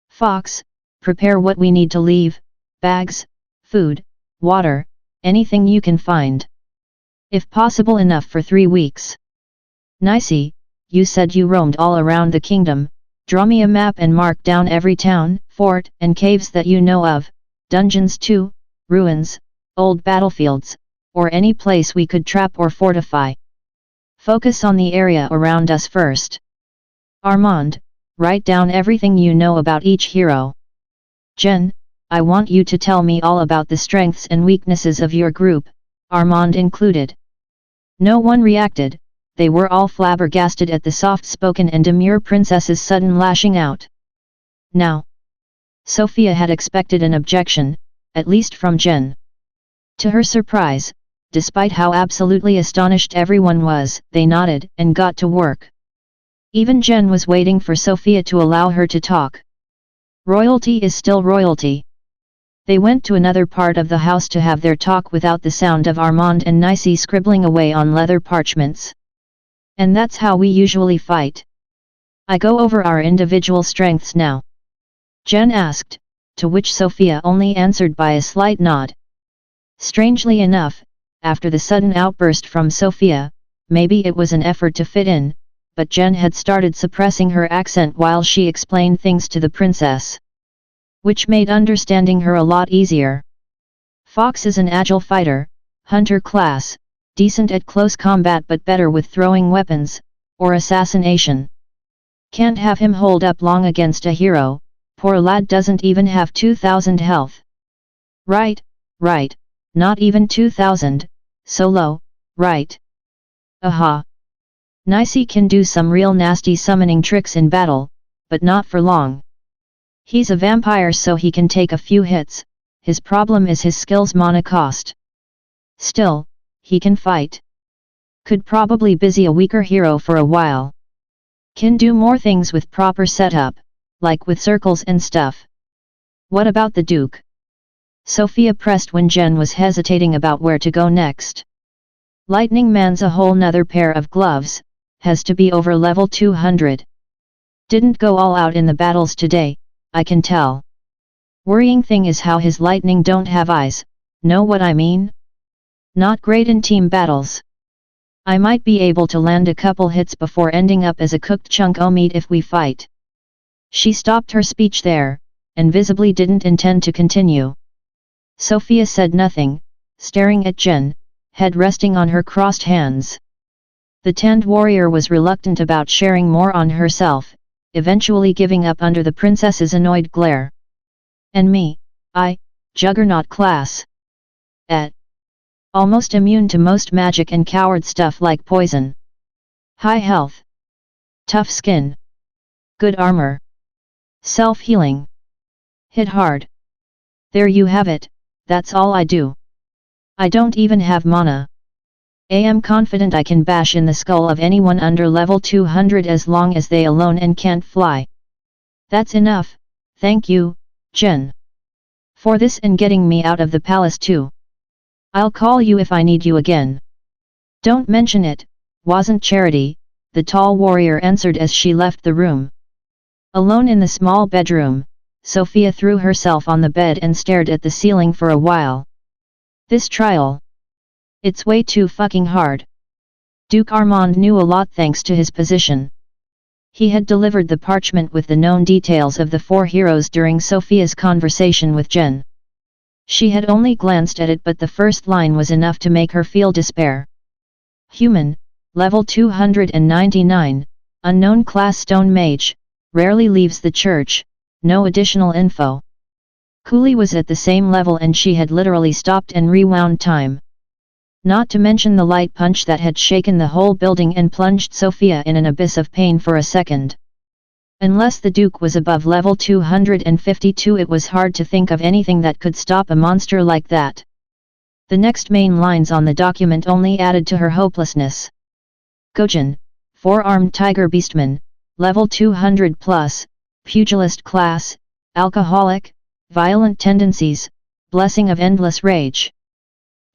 "Fox, prepare what we need to leave, bags, food, water, anything you can find. If possible enough for 3 weeks. Nicey, you said you roamed all around the kingdom, draw me a map and mark down every town, fort, and caves that you know of, dungeons too, ruins, old battlefields, or any place we could trap or fortify. Focus on the area around us first. Armand, write down everything you know about each hero. Jen, I want you to tell me all about the strengths and weaknesses of your group, Armand included." No one reacted, they were all flabbergasted at the soft-spoken and demure princess's sudden lashing out. "Now," Sofia had expected an objection, at least from Jen. To her surprise, despite how absolutely astonished everyone was, they nodded and got to work. Even Jen was waiting for Sofia to allow her to talk. Royalty is still royalty. They went to another part of the house to have their talk without the sound of Armand and Nicey scribbling away on leather parchments. "And that's how we usually fight. I go over our individual strengths now?" Jen asked, to which Sofia only answered by a slight nod. Strangely enough, after the sudden outburst from Sofia, maybe it was an effort to fit in, but Jen had started suppressing her accent while she explained things to the princess, which made understanding her a lot easier. Fox is an agile fighter, hunter class, decent at close combat but better with throwing weapons, or assassination. Can't have him hold up long against a hero, poor lad doesn't even have 2,000 health. Right, not even 2,000, so low, right. Aha. Nicey can do some real nasty summoning tricks in battle, but not for long. He's a vampire so he can take a few hits, his problem is his skill's mana cost. Still, he can fight. Could probably busy a weaker hero for a while. Can do more things with proper setup, like with circles and stuff. What about the Duke? Sofia pressed when Jen was hesitating about where to go next. Lightning Man's a whole nother pair of gloves, has to be over level 200. Didn't go all out in the battles today, I can tell. Worrying thing is how his lightning don't have eyes, know what I mean? Not great in team battles. I might be able to land a couple hits before ending up as a cooked chunk o' meat if we fight. She stopped her speech there, and visibly didn't intend to continue. Sofia said nothing, staring at Jen, head resting on her crossed hands. The tanned warrior was reluctant about sharing more on herself, eventually giving up under the princess's annoyed glare. And me, Juggernaut class. Almost immune to most magic and coward stuff like poison. High health. Tough skin. Good armor. Self-healing. Hit hard. There you have it, that's all I do. I don't even have mana. I am confident I can bash in the skull of anyone under level 200 as long as they alone and can't fly. That's enough, thank you, Jen. For this and getting me out of the palace too. I'll call you if I need you again. Don't mention it, wasn't Charity, the tall warrior answered as she left the room. Alone in the small bedroom, Sofia threw herself on the bed and stared at the ceiling for a while. This trial. It's way too fucking hard. Duke Armand knew a lot thanks to his position. He had delivered the parchment with the known details of the four heroes during Sofia's conversation with Jen. She had only glanced at it, but the first line was enough to make her feel despair. Human, level 299, unknown class stone mage, rarely leaves the church, no additional info. Cooley was at the same level and she had literally stopped and rewound time. Not to mention the light punch that had shaken the whole building and plunged Sofia in an abyss of pain for a second. Unless the Duke was above level 252, it was hard to think of anything that could stop a monster like that. The next main lines on the document only added to her hopelessness. Gojin, four-armed tiger beastman, level 200 plus, pugilist class, alcoholic, violent tendencies, blessing of endless rage.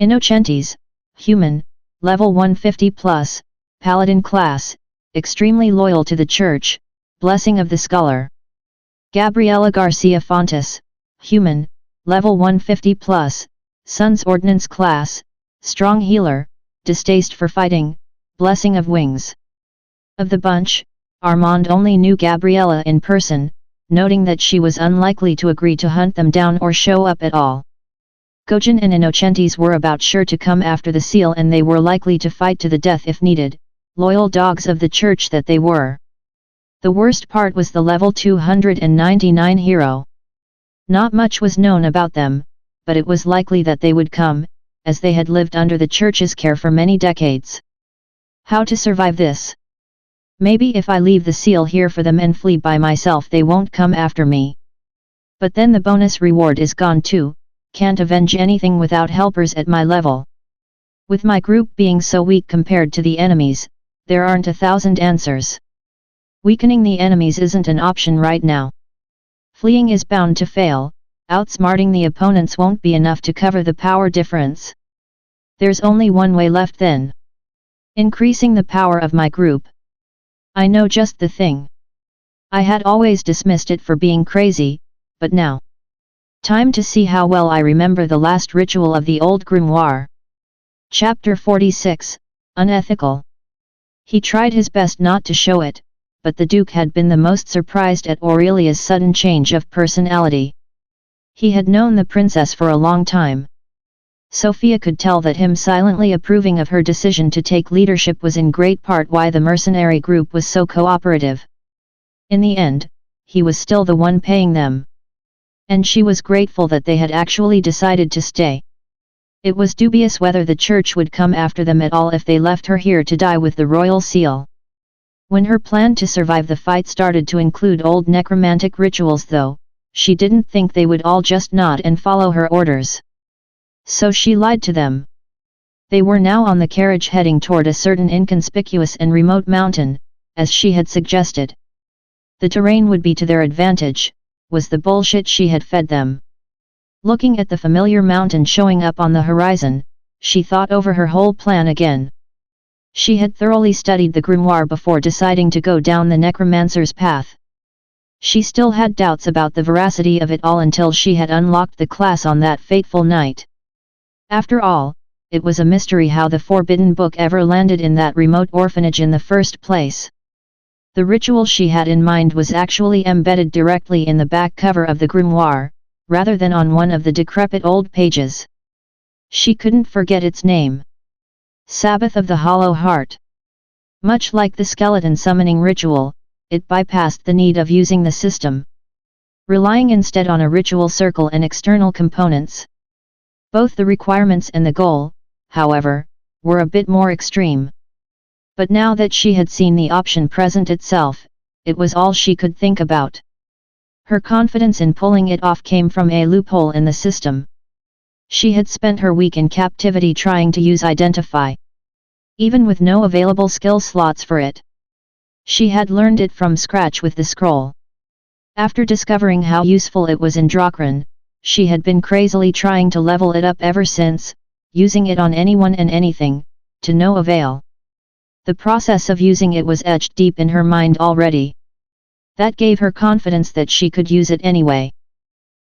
Innocentes, human, level 150 plus, paladin class, extremely loyal to the church, blessing of the scholar. Gabriela Garcia Fontes, human, level 150 plus, Sun's ordnance class, strong healer, distaste for fighting, blessing of wings. Of the bunch, Armand only knew Gabriela in person, noting that she was unlikely to agree to hunt them down or show up at all. Gojin and Innocentes were about sure to come after the seal and they were likely to fight to the death if needed, loyal dogs of the church that they were. The worst part was the level 299 hero. Not much was known about them, but it was likely that they would come, as they had lived under the church's care for many decades. How to survive this? Maybe if I leave the seal here for them and flee by myself they won't come after me. But then the bonus reward is gone too, can't avenge anything without helpers at my level. With my group being so weak compared to the enemies, there aren't 1,000 answers. Weakening the enemies isn't an option right now. Fleeing is bound to fail, outsmarting the opponents won't be enough to cover the power difference. There's only one way left then. Increasing the power of my group. I know just the thing. I had always dismissed it for being crazy, but now. Time to see how well I remember the last ritual of the old grimoire. Chapter 46, Unethical. He tried his best not to show it, but the Duke had been the most surprised at Aurelia's sudden change of personality. He had known the princess for a long time. Sofia could tell that him silently approving of her decision to take leadership was in great part why the mercenary group was so cooperative. In the end, he was still the one paying them. And she was grateful that they had actually decided to stay. It was dubious whether the church would come after them at all if they left her here to die with the royal seal. When her plan to survive the fight started to include old necromantic rituals though, she didn't think they would all just nod and follow her orders. So she lied to them. They were now on the carriage heading toward a certain inconspicuous and remote mountain, as she had suggested. The terrain would be to their advantage, was the bullshit she had fed them. Looking at the familiar mountain showing up on the horizon, she thought over her whole plan again. She had thoroughly studied the grimoire before deciding to go down the necromancer's path. She still had doubts about the veracity of it all until she had unlocked the class on that fateful night. After all, it was a mystery how the forbidden book ever landed in that remote orphanage in the first place. The ritual she had in mind was actually embedded directly in the back cover of the grimoire, rather than on one of the decrepit old pages. She couldn't forget its name. Sabbath of the Hollow Heart. Much like the skeleton summoning ritual, it bypassed the need of using the system, relying instead on a ritual circle and external components. Both the requirements and the goal, however, were a bit more extreme. But now that she had seen the option present itself, it was all she could think about. Her confidence in pulling it off came from a loophole in the system. She had spent her week in captivity trying to use Identify. even with no available skill slots for it. She had learned it from scratch with the scroll. After discovering how useful it was in Drakran, she had been crazily trying to level it up ever since, using it on anyone and anything, to no avail. The process of using it was etched deep in her mind already. That gave her confidence that she could use it anyway,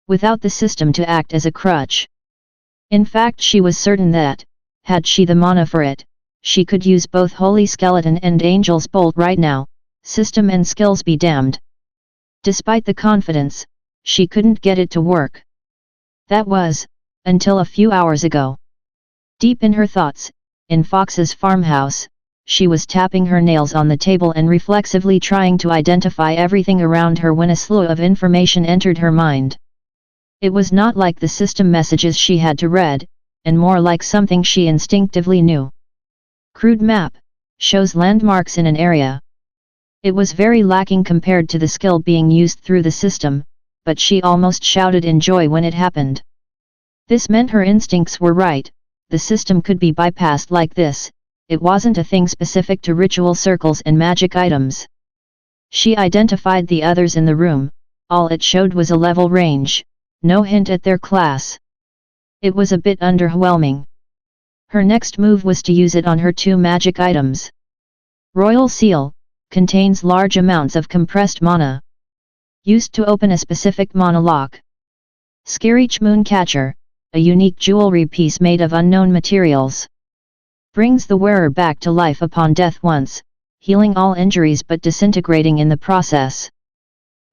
without the system to act as a crutch. In fact, she was certain that, had she the mana for it, she could use both Holy Skeleton and Angel's Bolt right now, system and skills be damned. Despite the confidence, she couldn't get it to work. That was, until a few hours ago. Deep in her thoughts, in Fox's farmhouse, she was tapping her nails on the table and reflexively trying to identify everything around her when a slew of information entered her mind. It was not like the system messages she had to read, and more like something she instinctively knew. Crude map, shows landmarks in an area. It was very lacking compared to the skill being used through the system, but she almost shouted in joy when it happened. This meant her instincts were right, the system could be bypassed like this, it wasn't a thing specific to ritual circles and magic items. She identified the others in the room, all it showed was a level range, no hint at their class. It was a bit underwhelming. Her next move was to use it on her 2 magic items. Royal Seal, contains large amounts of compressed mana. Used to open a specific mana lock. Screech Mooncatcher, a unique jewelry piece made of unknown materials. Brings the wearer back to life upon death once, healing all injuries but disintegrating in the process.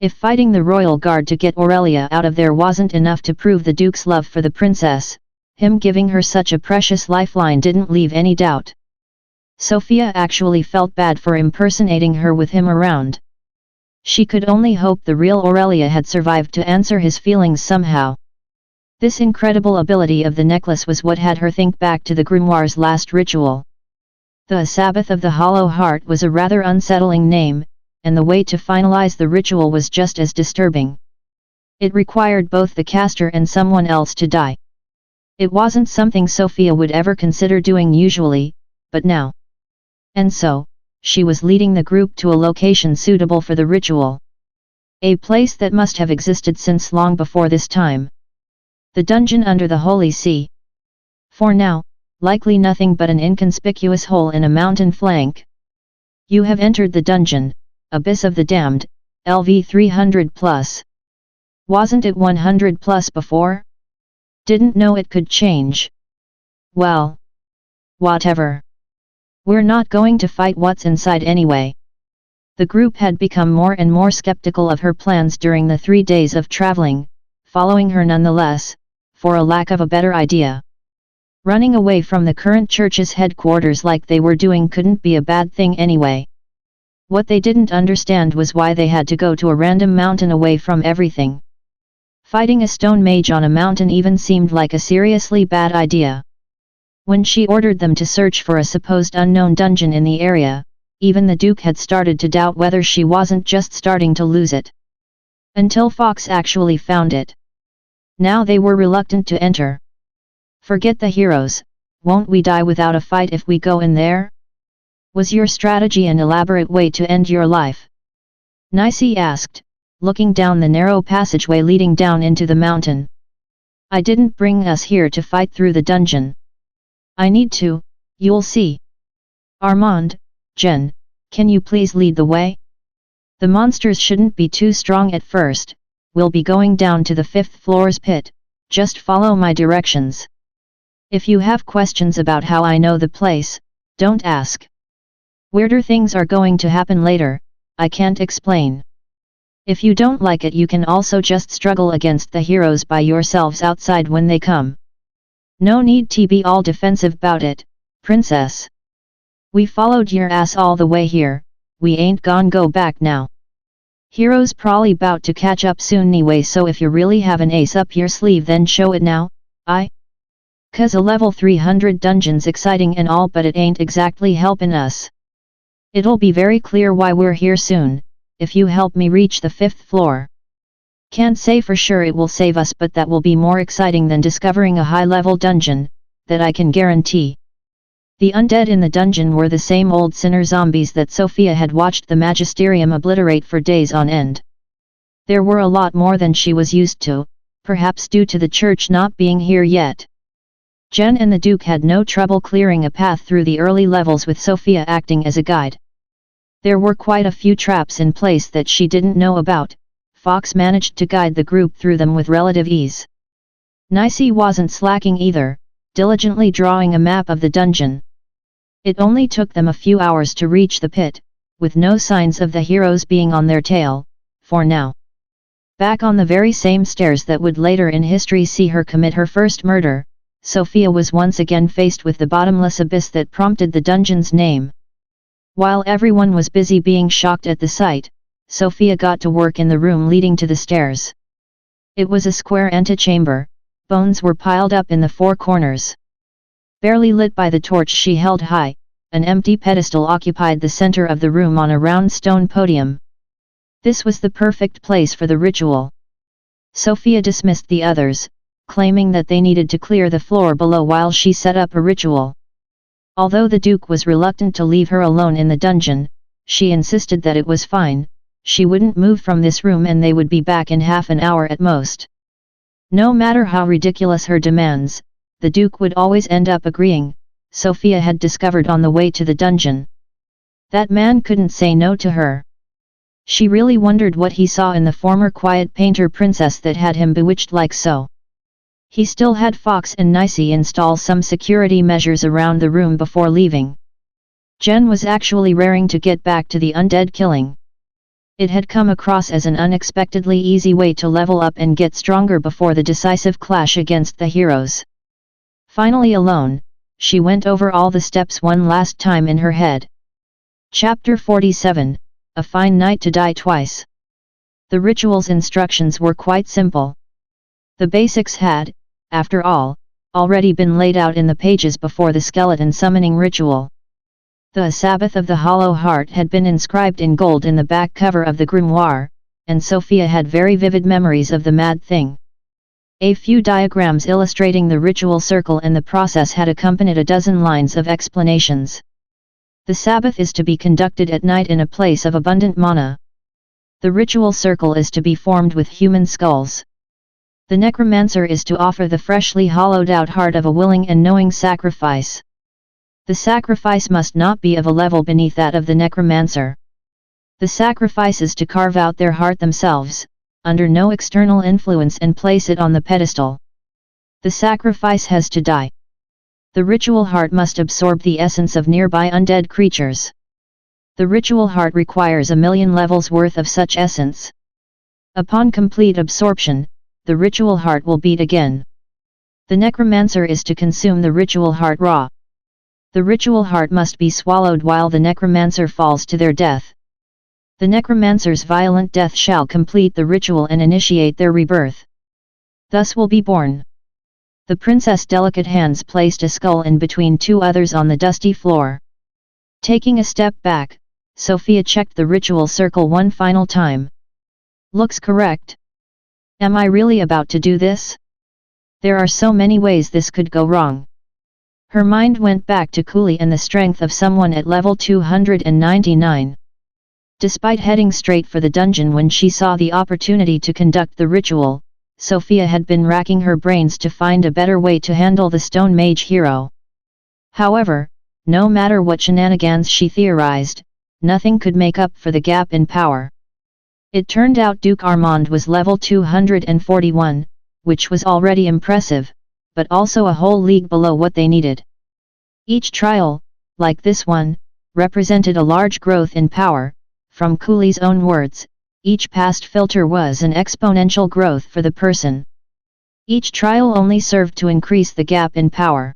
If fighting the royal guard to get Aurelia out of there wasn't enough to prove the Duke's love for the princess, him giving her such a precious lifeline didn't leave any doubt. Sofia actually felt bad for impersonating her with him around. She could only hope the real Aurelia had survived to answer his feelings somehow. This incredible ability of the necklace was what had her think back to the grimoire's last ritual. The Sabbath of the Hollow Heart was a rather unsettling name, and the way to finalize the ritual was just as disturbing. It required both the caster and someone else to die. It wasn't something Sofia would ever consider doing usually, but now. And so, she was leading the group to a location suitable for the ritual. A place that must have existed since long before this time. The dungeon under the Holy See. For now, likely nothing but an inconspicuous hole in a mountain flank. You have entered the dungeon, Abyss of the Damned, LV 300+. Wasn't it 100+ before? Didn't know it could change. Well, whatever. We're not going to fight what's inside anyway. The group had become more and more skeptical of her plans during the 3 days of traveling, following her nonetheless, for a lack of a better idea. Running away from the current church's headquarters like they were doing couldn't be a bad thing anyway. What they didn't understand was why they had to go to a random mountain away from everything. Fighting a stone mage on a mountain even seemed like a seriously bad idea. When she ordered them to search for a supposed unknown dungeon in the area, even the Duke had started to doubt whether she wasn't just starting to lose it. Until Fox actually found it. Now they were reluctant to enter. Forget the heroes, won't we die without a fight if we go in there? Was your strategy an elaborate way to end your life? Nicey asked, looking down the narrow passageway leading down into the mountain. I didn't bring us here to fight through the dungeon. I need to, you'll see. Armand, Jen, can you please lead the way? The monsters shouldn't be too strong at first, we'll be going down to the 5th floor's pit, just follow my directions. If you have questions about how I know the place, don't ask. Weirder things are going to happen later, I can't explain. If you don't like it you can also just struggle against the heroes by yourselves outside when they come. No need to be all defensive about it, princess. We followed your ass all the way here, we ain't gon' go back now. Heroes probably bout to catch up soon anyway, so if you really have an ace up your sleeve then show it now, 'Cause a level 300 dungeon's exciting and all but it ain't exactly helping us. It'll be very clear why we're here soon, if you help me reach the 5th floor. Can't say for sure it will save us, but that will be more exciting than discovering a high-level dungeon, that I can guarantee. The undead in the dungeon were the same old sinner zombies that Sofia had watched the magisterium obliterate for days on end. There were a lot more than she was used to, perhaps due to the church not being here yet. Jen and the Duke had no trouble clearing a path through the early levels with Sofia acting as a guide. There were quite a few traps in place that she didn't know about. Fox managed to guide the group through them with relative ease. Nicey wasn't slacking either, diligently drawing a map of the dungeon. It only took them a few hours to reach the pit, with no signs of the heroes being on their tail, for now. Back on the very same stairs that would later in history see her commit her first murder, Sofia was once again faced with the bottomless abyss that prompted the dungeon's name. While everyone was busy being shocked at the sight, Sofia got to work in the room leading to the stairs. It was a square antechamber. Bones were piled up in the four corners. Barely lit by the torch she held high, an empty pedestal occupied the center of the room on a round stone podium. This was the perfect place for the ritual. Sofia dismissed the others, claiming that they needed to clear the floor below while she set up a ritual. Although the Duke was reluctant to leave her alone in the dungeon, she insisted that it was fine, she wouldn't move from this room and they would be back in half an hour at most. No matter how ridiculous her demands, the Duke would always end up agreeing, Sofia had discovered on the way to the dungeon. That man couldn't say no to her. She really wondered what he saw in the former quiet painter princess that had him bewitched like so. He still had Fox and Nicey install some security measures around the room before leaving. Jen was actually raring to get back to the undead killing. It had come across as an unexpectedly easy way to level up and get stronger before the decisive clash against the heroes. Finally alone, she went over all the steps one last time in her head. Chapter 47, A Fine Night to Die Twice. The ritual's instructions were quite simple. The basics had, after all, already been laid out in the pages before the skeleton summoning ritual. The Sabbath of the Hollow Heart had been inscribed in gold in the back cover of the grimoire, and Sofia had very vivid memories of the mad thing. A few diagrams illustrating the ritual circle and the process had accompanied a dozen lines of explanations. The Sabbath is to be conducted at night in a place of abundant mana. The ritual circle is to be formed with human skulls. The Necromancer is to offer the freshly hollowed out heart of a willing and knowing sacrifice. The sacrifice must not be of a level beneath that of the Necromancer. The sacrifice is to carve out their heart themselves, under no external influence, and place it on the pedestal. The sacrifice has to die. The ritual heart must absorb the essence of nearby undead creatures. The ritual heart requires 1,000,000 levels worth of such essence. Upon complete absorption, the ritual heart will beat again. The Necromancer is to consume the ritual heart raw. The ritual heart must be swallowed while the Necromancer falls to their death. The Necromancer's violent death shall complete the ritual and initiate their rebirth. Thus will be born. The princess' delicate hands placed a skull in between two others on the dusty floor. Taking a step back, Sofia checked the ritual circle one final time. Looks correct. Am I really about to do this? There are so many ways this could go wrong. Her mind went back to Cooley and the strength of someone at level 299. Despite heading straight for the dungeon when she saw the opportunity to conduct the ritual, Sofia had been racking her brains to find a better way to handle the Stone Mage hero. However, no matter what shenanigans she theorized, nothing could make up for the gap in power. It turned out Duke Armand was level 241, which was already impressive, but also a whole league below what they needed. Each trial, like this one, represented a large growth in power. From Cooley's own words, each past filter was an exponential growth for the person. Each trial only served to increase the gap in power.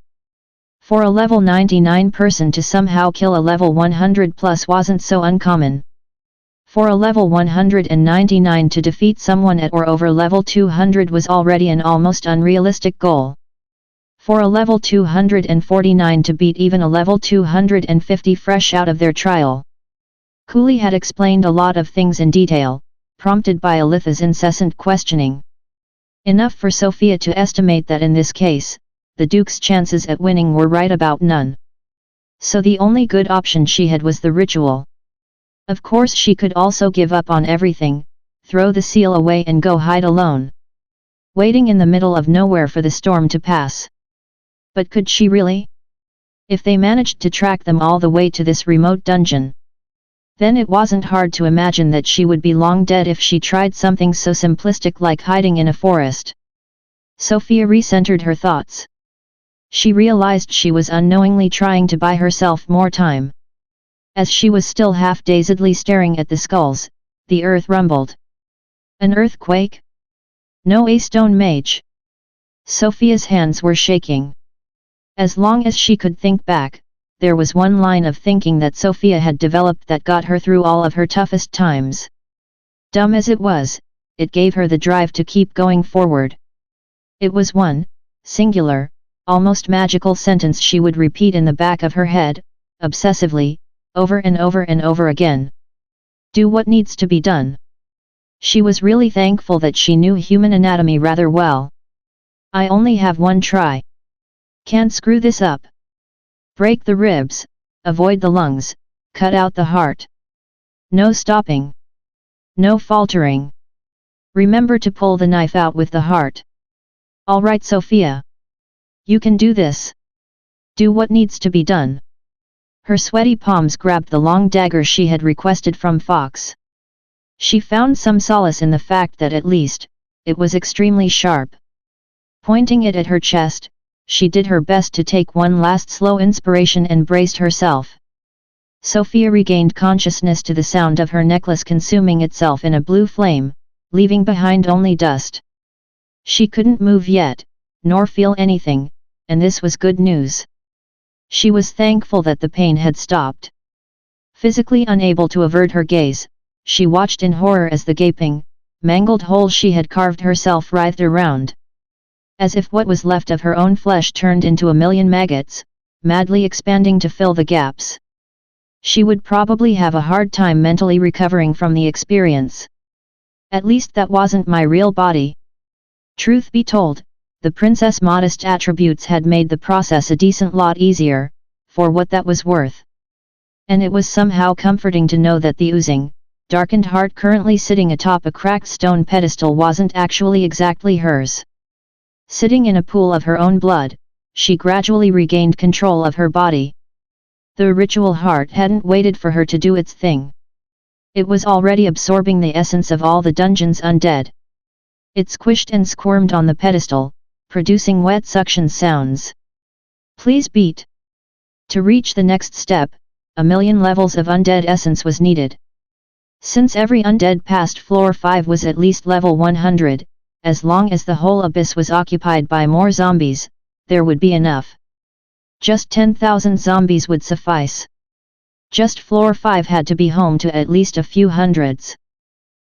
For a level 99 person to somehow kill a level 100 plus wasn't so uncommon. For a level 199 to defeat someone at or over level 200 was already an almost unrealistic goal. For a level 249 to beat even a level 250 fresh out of their trial. Cooley had explained a lot of things in detail, prompted by Alitha's incessant questioning. Enough for Sofia to estimate that in this case, the Duke's chances at winning were right about none. So the only good option she had was the ritual. Of course she could also give up on everything, throw the seal away and go hide alone, waiting in the middle of nowhere for the storm to pass. But could she really? If they managed to track them all the way to this remote dungeon, then it wasn't hard to imagine that she would be long dead if she tried something so simplistic like hiding in a forest. Sofia recentered her thoughts. She realized she was unknowingly trying to buy herself more time. As she was still half-dazedly staring at the skulls, the earth rumbled. An earthquake? No, a stone mage. Sofia's hands were shaking. As long as she could think back, there was one line of thinking that Sofia had developed that got her through all of her toughest times. Dumb as it was, it gave her the drive to keep going forward. It was one, singular, almost magical sentence she would repeat in the back of her head, obsessively, over and over and over again. Do what needs to be done. She was really thankful that she knew human anatomy rather well. I only have one try. Can't screw this up. Break the ribs, avoid the lungs, cut out the heart. No stopping. No faltering. Remember to pull the knife out with the heart. All right, Sofia. You can do this. Do what needs to be done. Her sweaty palms grabbed the long dagger she had requested from Fox. She found some solace in the fact that at least, it was extremely sharp. Pointing it at her chest, she did her best to take one last slow inspiration and braced herself. Sofia regained consciousness to the sound of her necklace consuming itself in a blue flame, leaving behind only dust. She couldn't move yet, nor feel anything, and this was good news. She was thankful that the pain had stopped. Physically unable to avert her gaze, she watched in horror as the gaping, mangled hole she had carved herself writhed around. As if what was left of her own flesh turned into a million maggots, madly expanding to fill the gaps. She would probably have a hard time mentally recovering from the experience. At least that wasn't my real body. Truth be told, the princess' modest attributes had made the process a decent lot easier, for what that was worth. And it was somehow comforting to know that the oozing, darkened heart currently sitting atop a cracked stone pedestal wasn't actually exactly hers. Sitting in a pool of her own blood, she gradually regained control of her body. The ritual heart hadn't waited for her to do its thing. It was already absorbing the essence of all the dungeon's undead. It squished and squirmed on the pedestal, producing wet suction sounds. Please beat. To reach the next step, 1,000,000 levels of undead essence was needed. Since every undead past floor 5 was at least level 100, as long as the whole abyss was occupied by more zombies, there would be enough. Just 10,000 zombies would suffice. Just floor 5 had to be home to at least a few hundreds.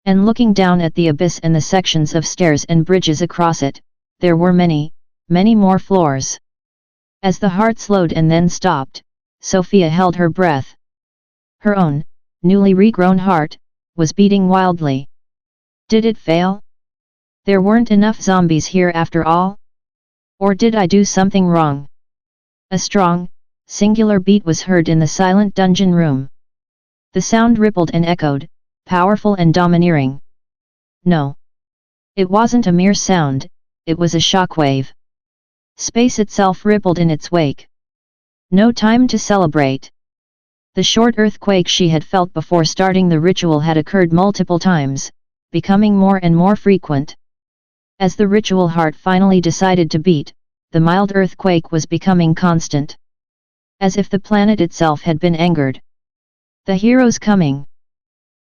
And looking down at the abyss and the sections of stairs and bridges across it, there were many, many more floors. As the heart slowed and then stopped, Sofia held her breath. Her own, newly regrown heart, was beating wildly. Did it fail? There weren't enough zombies here after all? Or did I do something wrong? A strong, singular beat was heard in the silent dungeon room. The sound rippled and echoed, powerful and domineering. No. It wasn't a mere sound, it was a shockwave. Space itself rippled in its wake. No time to celebrate. The short earthquake she had felt before starting the ritual had occurred multiple times, becoming more and more frequent. As the ritual heart finally decided to beat, the mild earthquake was becoming constant. As if the planet itself had been angered. The hero's coming.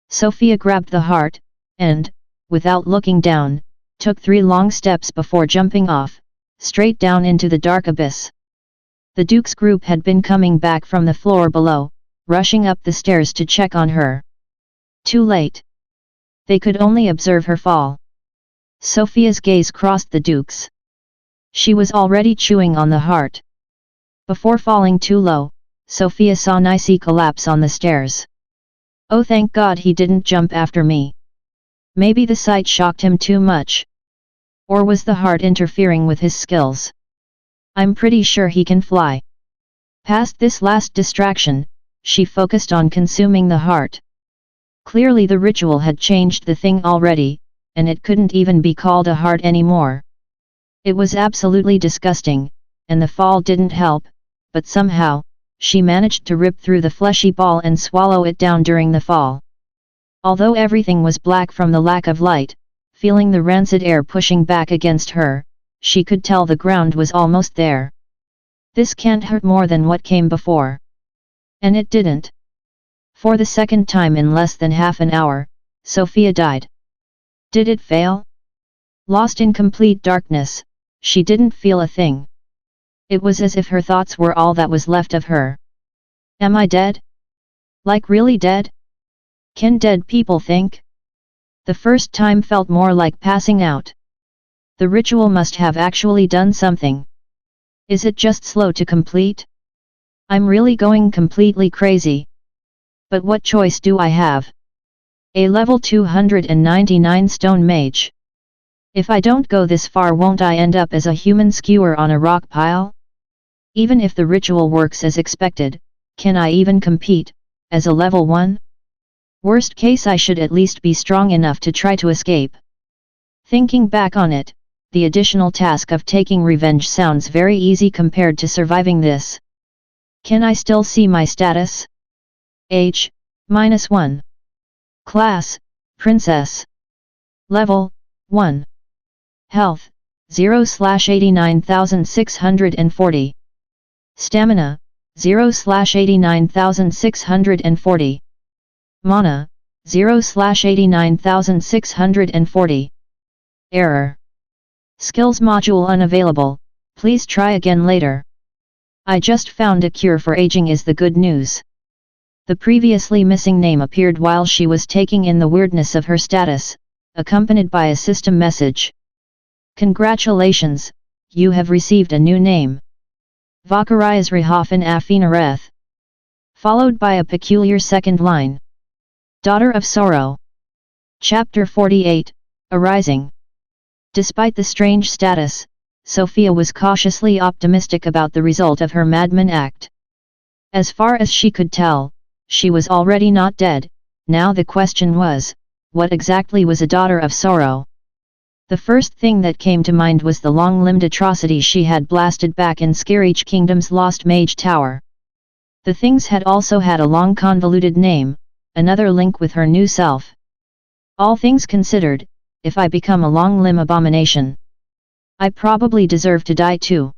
Sofia grabbed the heart, and, without looking down, took 3 long steps before jumping off, straight down into the dark abyss. The Duke's group had been coming back from the floor below, rushing up the stairs to check on her. Too late. They could only observe her fall. Sofia's gaze crossed the Duke's. She was already chewing on the heart. Before falling too low, Sofia saw Nice collapse on the stairs. Oh, thank God he didn't jump after me. Maybe the sight shocked him too much. Or was the heart interfering with his skills? I'm pretty sure he can fly. Past this last distraction, she focused on consuming the heart. Clearly the ritual had changed the thing already, and it couldn't even be called a heart anymore. It was absolutely disgusting, and the fall didn't help, but somehow, she managed to rip through the fleshy ball and swallow it down during the fall. Although everything was black from the lack of light, feeling the rancid air pushing back against her, she could tell the ground was almost there. This can't hurt more than what came before. And it didn't. For the second time in less than half an hour, Sofia died. Did it fail? Lost in complete darkness, she didn't feel a thing. It was as if her thoughts were all that was left of her. Am I dead? Like really dead? Can dead people think? The first time felt more like passing out. The ritual must have actually done something. Is it just slow to complete? I'm really going completely crazy. But what choice do I have? A level 299 stone mage. If I don't go this far, won't I end up as a human skewer on a rock pile? Even if the ritual works as expected, can I even compete, as a level 1? Worst case, I should at least be strong enough to try to escape. Thinking back on it, the additional task of taking revenge sounds very easy compared to surviving this. Can I still see my status? Age, -1. Class, Princess. Level, 1. Health, 0/89,640. Stamina, 0/89,640. Mana, 0/89,640. Error. Skills module unavailable, please try again later. I just found a cure for aging is the good news. The previously missing name appeared while she was taking in the weirdness of her status, accompanied by a system message. Congratulations, you have received a new name. Vakarias Rehofen Afinareth. Followed by a peculiar second line. Daughter of Sorrow. Chapter 48, Arising. Despite the strange status, Sofia was cautiously optimistic about the result of her madman act. As far as she could tell, she was already not dead. Now the question was, what exactly was a Daughter of Sorrow? The first thing that came to mind was the long-limbed atrocity she had blasted back in Scarage Kingdom's Lost Mage Tower. The things had also had a long convoluted name, another link with her new self. All things considered, if I become a long-limb abomination, I probably deserve to die too.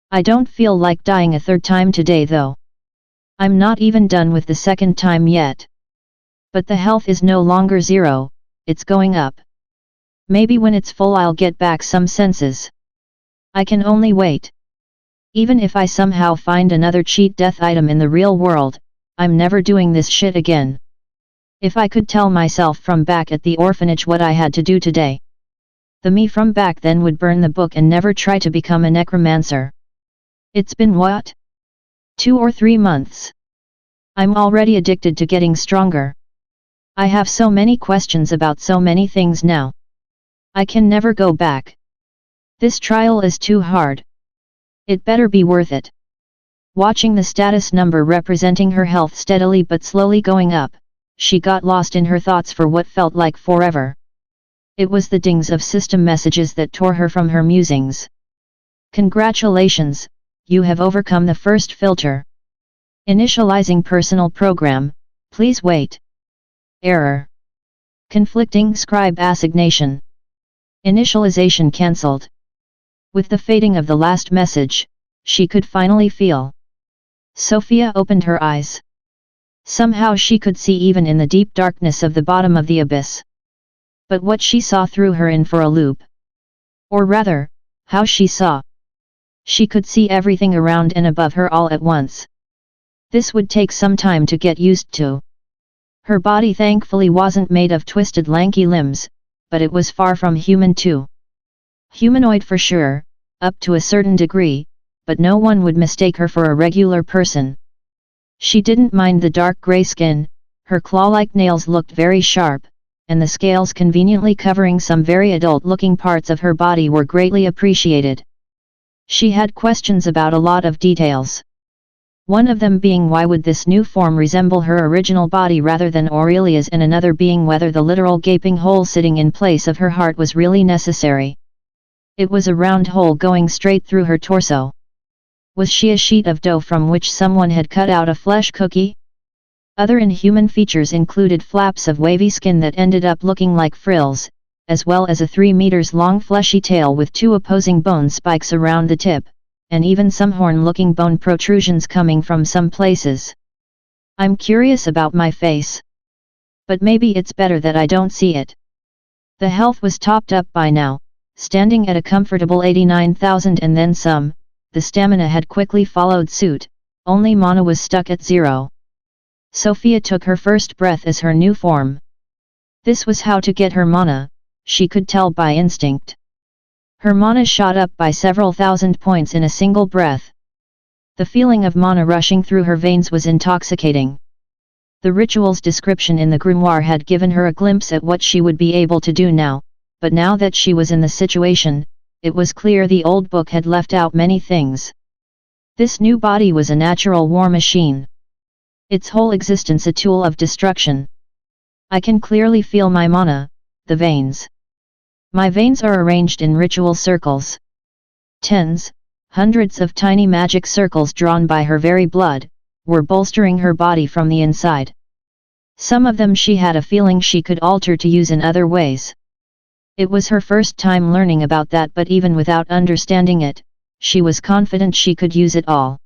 I don't feel like dying a third time today though. I'm not even done with the second time yet. But the health is no longer 0, it's going up. Maybe when it's full I'll get back some senses. I can only wait. Even if I somehow find another cheat death item in the real world, I'm never doing this shit again. If I could tell myself from back at the orphanage what I had to do today. The me from back then would burn the book and never try to become a necromancer. It's been what? 2 or 3 months. I'm already addicted to getting stronger. I have so many questions about so many things now. I can never go back. This trial is too hard. It better be worth it. Watching the status number representing her health steadily but slowly going up, she got lost in her thoughts for what felt like forever. It was the dings of system messages that tore her from her musings. Congratulations, you have overcome the first filter. Initializing personal program, please wait. Error. Conflicting scribe assignation. Initialization cancelled. With the fading of the last message, she could finally feel. Sofia opened her eyes. Somehow she could see even in the deep darkness of the bottom of the abyss. But what she saw threw her in for a loop. Or rather, how she saw. She could see everything around and above her all at once. This would take some time to get used to. Her body thankfully wasn't made of twisted lanky limbs, but it was far from human too. Humanoid for sure, up to a certain degree, but no one would mistake her for a regular person. She didn't mind the dark grey skin, her claw-like nails looked very sharp, and the scales conveniently covering some very adult-looking parts of her body were greatly appreciated. She had questions about a lot of details. One of them being why would this new form resemble her original body rather than Aurelia's, and another being whether the literal gaping hole sitting in place of her heart was really necessary. It was a round hole going straight through her torso. Was she a sheet of dough from which someone had cut out a flesh cookie? Other inhuman features included flaps of wavy skin that ended up looking like frills, as well as a 3 meters long fleshy tail with 2 opposing bone spikes around the tip, and even some horn-looking bone protrusions coming from some places. I'm curious about my face. But maybe it's better that I don't see it. The health was topped up by now, standing at a comfortable 89,000 and then some. The stamina had quickly followed suit, only mana was stuck at 0. Sofia took her first breath as her new form. This was how to get her mana, she could tell by instinct. Her mana shot up by several thousand points in a single breath. The feeling of mana rushing through her veins was intoxicating. The ritual's description in the grimoire had given her a glimpse at what she would be able to do now, but now that she was in the situation, it was clear the old book had left out many things. This new body was a natural war machine. Its whole existence a tool of destruction. I can clearly feel my mana, the veins. My veins are arranged in ritual circles. Tens, hundreds of tiny magic circles drawn by her very blood, were bolstering her body from the inside. Some of them she had a feeling she could alter to use in other ways. It was her first time learning about that, but even without understanding it, she was confident she could use it all.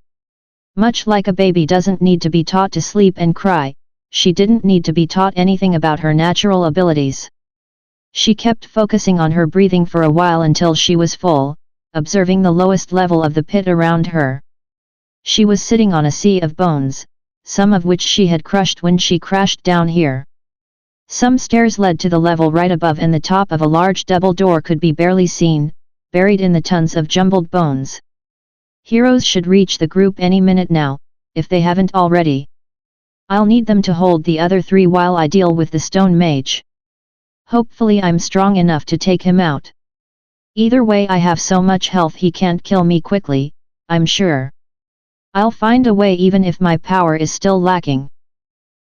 Much like a baby doesn't need to be taught to sleep and cry, she didn't need to be taught anything about her natural abilities. She kept focusing on her breathing for a while until she was full, observing the lowest level of the pit around her. She was sitting on a sea of bones, some of which she had crushed when she crashed down here. Some stairs led to the level right above, and the top of a large double door could be barely seen, buried in the tons of jumbled bones. Heroes should reach the group any minute now, if they haven't already. I'll need them to hold the other 3 while I deal with the stone mage. Hopefully I'm strong enough to take him out. Either way, I have so much health he can't kill me quickly, I'm sure. I'll find a way even if my power is still lacking.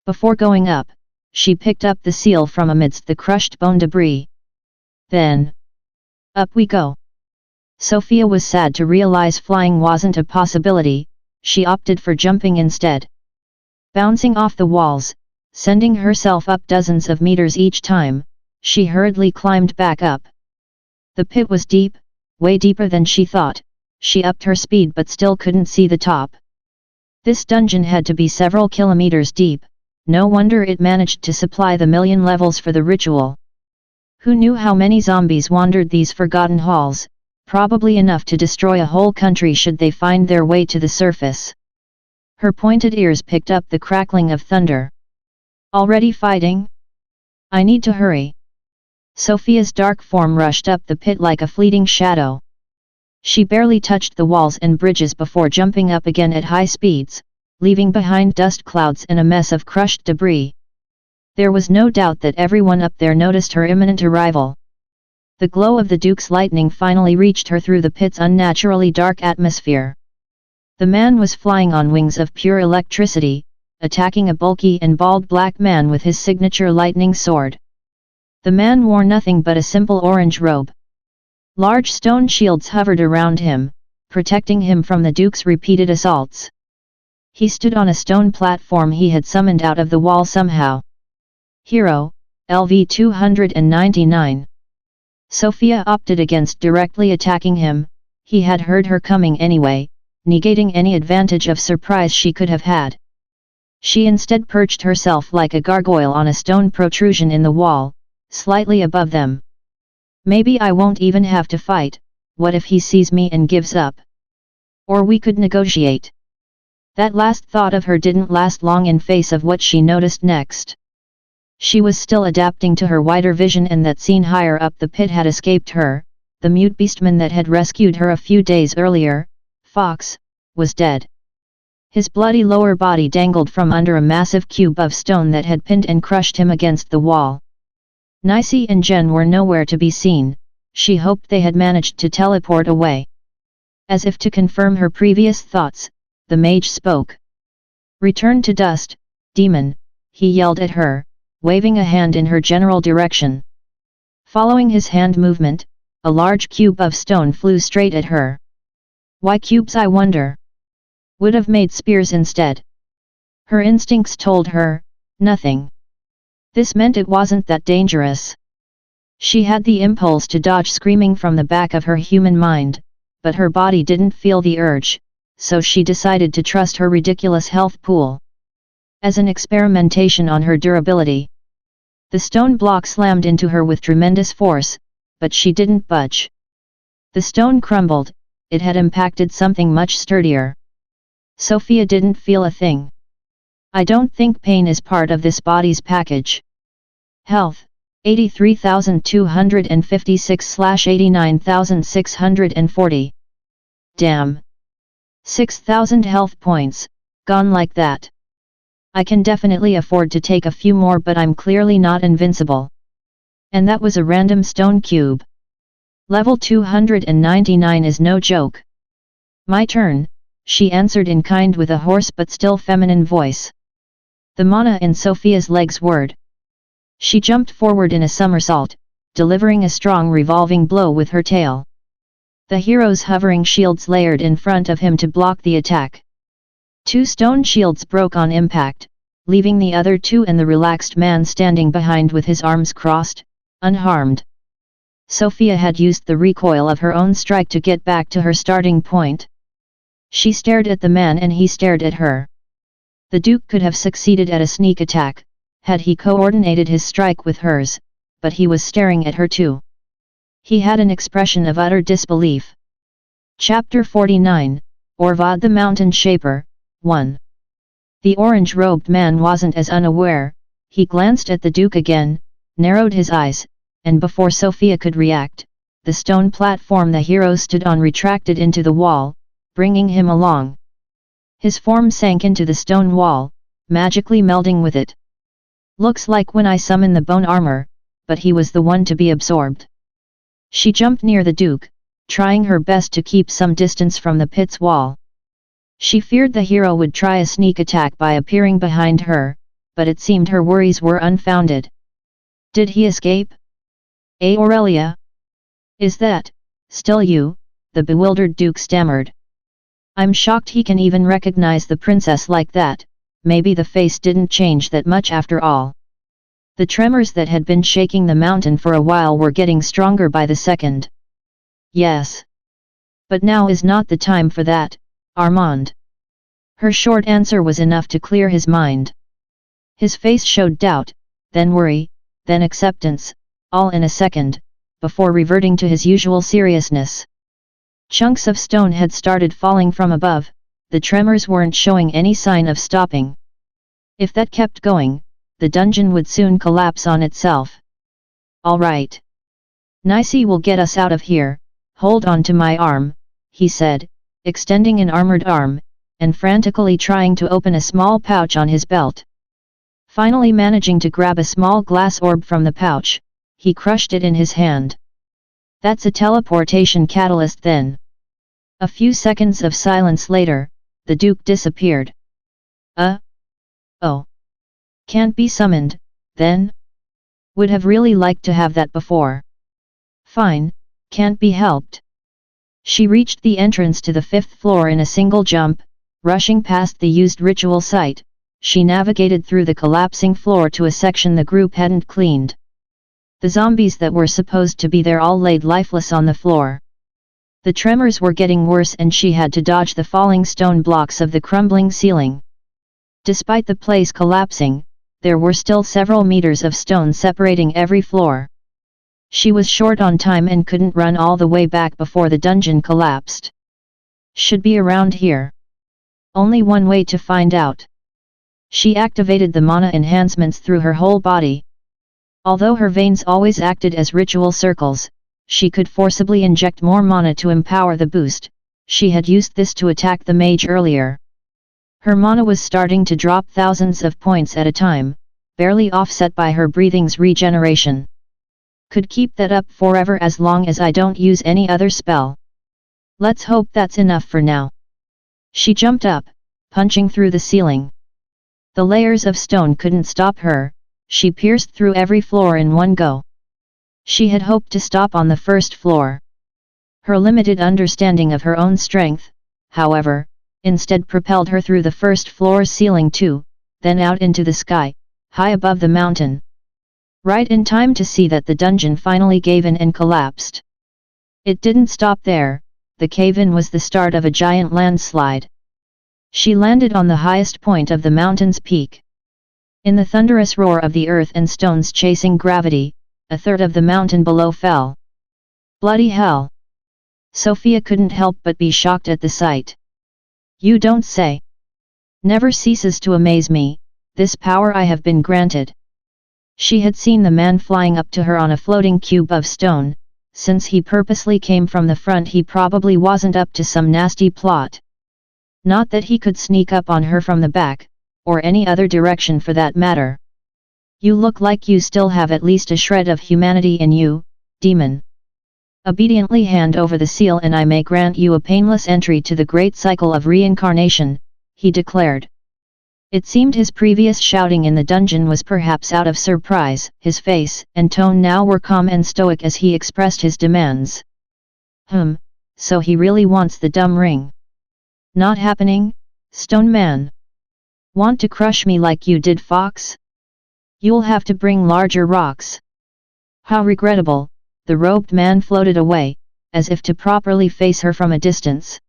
Before going up, she picked up the seal from amidst the crushed bone debris. Then, up we go. Sofia was sad to realize flying wasn't a possibility, she opted for jumping instead. Bouncing off the walls, sending herself up dozens of meters each time, she hurriedly climbed back up. The pit was deep, way deeper than she thought. She upped her speed but still couldn't see the top. This dungeon had to be several kilometers deep, no wonder it managed to supply the 1,000,000 levels for the ritual. Who knew how many zombies wandered these forgotten halls? Probably enough to destroy a whole country should they find their way to the surface. Her pointed ears picked up the crackling of thunder. Already fighting? I need to hurry. Sofia's dark form rushed up the pit like a fleeting shadow. She barely touched the walls and bridges before jumping up again at high speeds, leaving behind dust clouds and a mess of crushed debris. There was no doubt that everyone up there noticed her imminent arrival. The glow of the Duke's lightning finally reached her through the pit's unnaturally dark atmosphere. The man was flying on wings of pure electricity, attacking a bulky and bald black man with his signature lightning sword. The man wore nothing but a simple orange robe. Large stone shields hovered around him, protecting him from the Duke's repeated assaults. He stood on a stone platform he had summoned out of the wall somehow. Hero, LV 299. Sofia opted against directly attacking him, he had heard her coming anyway, negating any advantage of surprise she could have had. She instead perched herself like a gargoyle on a stone protrusion in the wall, slightly above them. Maybe I won't even have to fight, what if he sees me and gives up? Or we could negotiate. That last thought of her didn't last long in face of what she noticed next. She was still adapting to her wider vision, and that scene higher up the pit had escaped her. The mute beastman that had rescued her a few days earlier, Fox, was dead. His bloody lower body dangled from under a massive cube of stone that had pinned and crushed him against the wall. Nicey and Jen were nowhere to be seen. She hoped they had managed to teleport away. As if to confirm her previous thoughts, the mage spoke. Return to dust, demon, he yelled at her, waving a hand in her general direction. Following his hand movement, a large cube of stone flew straight at her. Why cubes, I wonder? Would have made spears instead. Her instincts told her, nothing. This meant it wasn't that dangerous. She had the impulse to dodge screaming from the back of her human mind, but her body didn't feel the urge, so she decided to trust her ridiculous health pool. As an experimentation on her durability, the stone block slammed into her with tremendous force, but she didn't budge. The stone crumbled, it had impacted something much sturdier. Sofia didn't feel a thing. I don't think pain is part of this body's package. Health, 83,256/89,640. Damn. 6,000 health points, gone like that. I can definitely afford to take a few more, but I'm clearly not invincible. And that was a random stone cube. Level 299 is no joke. My turn, she answered in kind with a hoarse but still feminine voice. The mana in Sofia's legs whirred. She jumped forward in a somersault, delivering a strong revolving blow with her tail. The hero's hovering shields layered in front of him to block the attack. 2 stone shields broke on impact, leaving the other 2 and the relaxed man standing behind with his arms crossed, unharmed. Sofia had used the recoil of her own strike to get back to her starting point. She stared at the man and he stared at her. The Duke could have succeeded at a sneak attack, had he coordinated his strike with hers, but he was staring at her too. He had an expression of utter disbelief. Chapter 49, Orvad the Mountain Shaper, 1. The orange-robed man wasn't as unaware. He glanced at the Duke again, narrowed his eyes, and before Sofia could react, the stone platform the hero stood on retracted into the wall, bringing him along. His form sank into the stone wall, magically melding with it. Looks like when I summon the bone armor, but he was the one to be absorbed. She jumped near the Duke, trying her best to keep some distance from the pit's wall. She feared the hero would try a sneak attack by appearing behind her, but it seemed her worries were unfounded. Did he escape? Aurelia? Is that still you? The bewildered Duke stammered. I'm shocked he can even recognize the princess like that. Maybe the face didn't change that much after all. The tremors that had been shaking the mountain for a while were getting stronger by the second. Yes. But now is not the time for that, Armand. Her short answer was enough to clear his mind. His face showed doubt, then worry, then acceptance, all in a second, before reverting to his usual seriousness. Chunks of stone had started falling from above, the tremors weren't showing any sign of stopping. If that kept going, the dungeon would soon collapse on itself. All right. Nicey will get us out of here, hold on to my arm, he said, extending an armored arm, and frantically trying to open a small pouch on his belt. Finally managing to grab a small glass orb from the pouch, he crushed it in his hand. That's a teleportation catalyst then. A few seconds of silence later, the Duke disappeared. Oh. Can't be summoned, then? Would have really liked to have that before. Fine, can't be helped. She reached the entrance to the 5th floor in a single jump, rushing past the used ritual site. She navigated through the collapsing floor to a section the group hadn't cleaned. The zombies that were supposed to be there all laid lifeless on the floor. The tremors were getting worse and she had to dodge the falling stone blocks of the crumbling ceiling. Despite the place collapsing, there were still several meters of stone separating every floor. She was short on time and couldn't run all the way back before the dungeon collapsed. Should be around here. Only one way to find out. She activated the mana enhancements through her whole body. Although her veins always acted as ritual circles, she could forcibly inject more mana to empower the boost. She had used this to attack the mage earlier. Her mana was starting to drop thousands of points at a time, barely offset by her breathing's regeneration. Could keep that up forever as long as I don't use any other spell. Let's hope that's enough for now. She jumped up, punching through the ceiling. The layers of stone couldn't stop her, she pierced through every floor in one go. She had hoped to stop on the first floor. Her limited understanding of her own strength, however, instead propelled her through the first floor's ceiling too, then out into the sky, high above the mountain. Right in time to see that the dungeon finally gave in and collapsed. It didn't stop there, the cave-in was the start of a giant landslide. She landed on the highest point of the mountain's peak. In the thunderous roar of the earth and stones chasing gravity, a third of the mountain below fell. Bloody hell! Sofia couldn't help but be shocked at the sight. You don't say. Never ceases to amaze me, this power I have been granted. She had seen the man flying up to her on a floating cube of stone. Since he purposely came from the front, he probably wasn't up to some nasty plot. Not that he could sneak up on her from the back, or any other direction for that matter. You look like you still have at least a shred of humanity in you, demon. Obediently hand over the seal and I may grant you a painless entry to the great cycle of reincarnation, he declared. It seemed his previous shouting in the dungeon was perhaps out of surprise. His face and tone now were calm and stoic as he expressed his demands. So he really wants the dumb ring. Not happening, Stone Man? Want to crush me like you did, Fox? You'll have to bring larger rocks. How regrettable. The robed man floated away, as if to properly face her from a distance.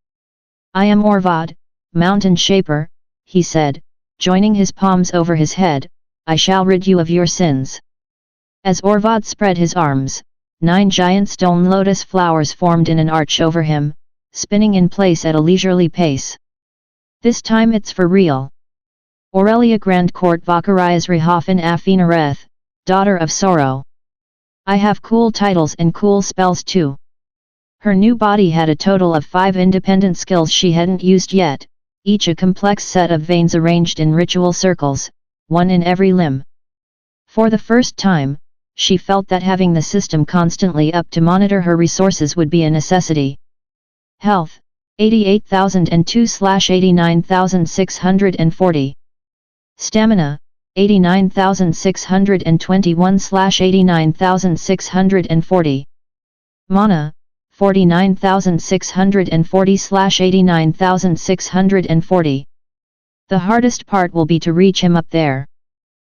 I am Orvad, Mountain Shaper, he said, joining his palms over his head, I shall rid you of your sins. As Orvad spread his arms, 9 giant stone lotus flowers formed in an arch over him, spinning in place at a leisurely pace. This time it's for real. Aurelia Grandcourt Vakarias Rehofen Afinareth, daughter of sorrow. I have cool titles and cool spells too. Her new body had a total of 5 independent skills she hadn't used yet, each a complex set of veins arranged in ritual circles, one in every limb. For the first time, she felt that having the system constantly up to monitor her resources would be a necessity. Health, 88,002/89,640. Stamina, 89,621/89,640. Mana, 49,640/89,640. The hardest part will be to reach him up there.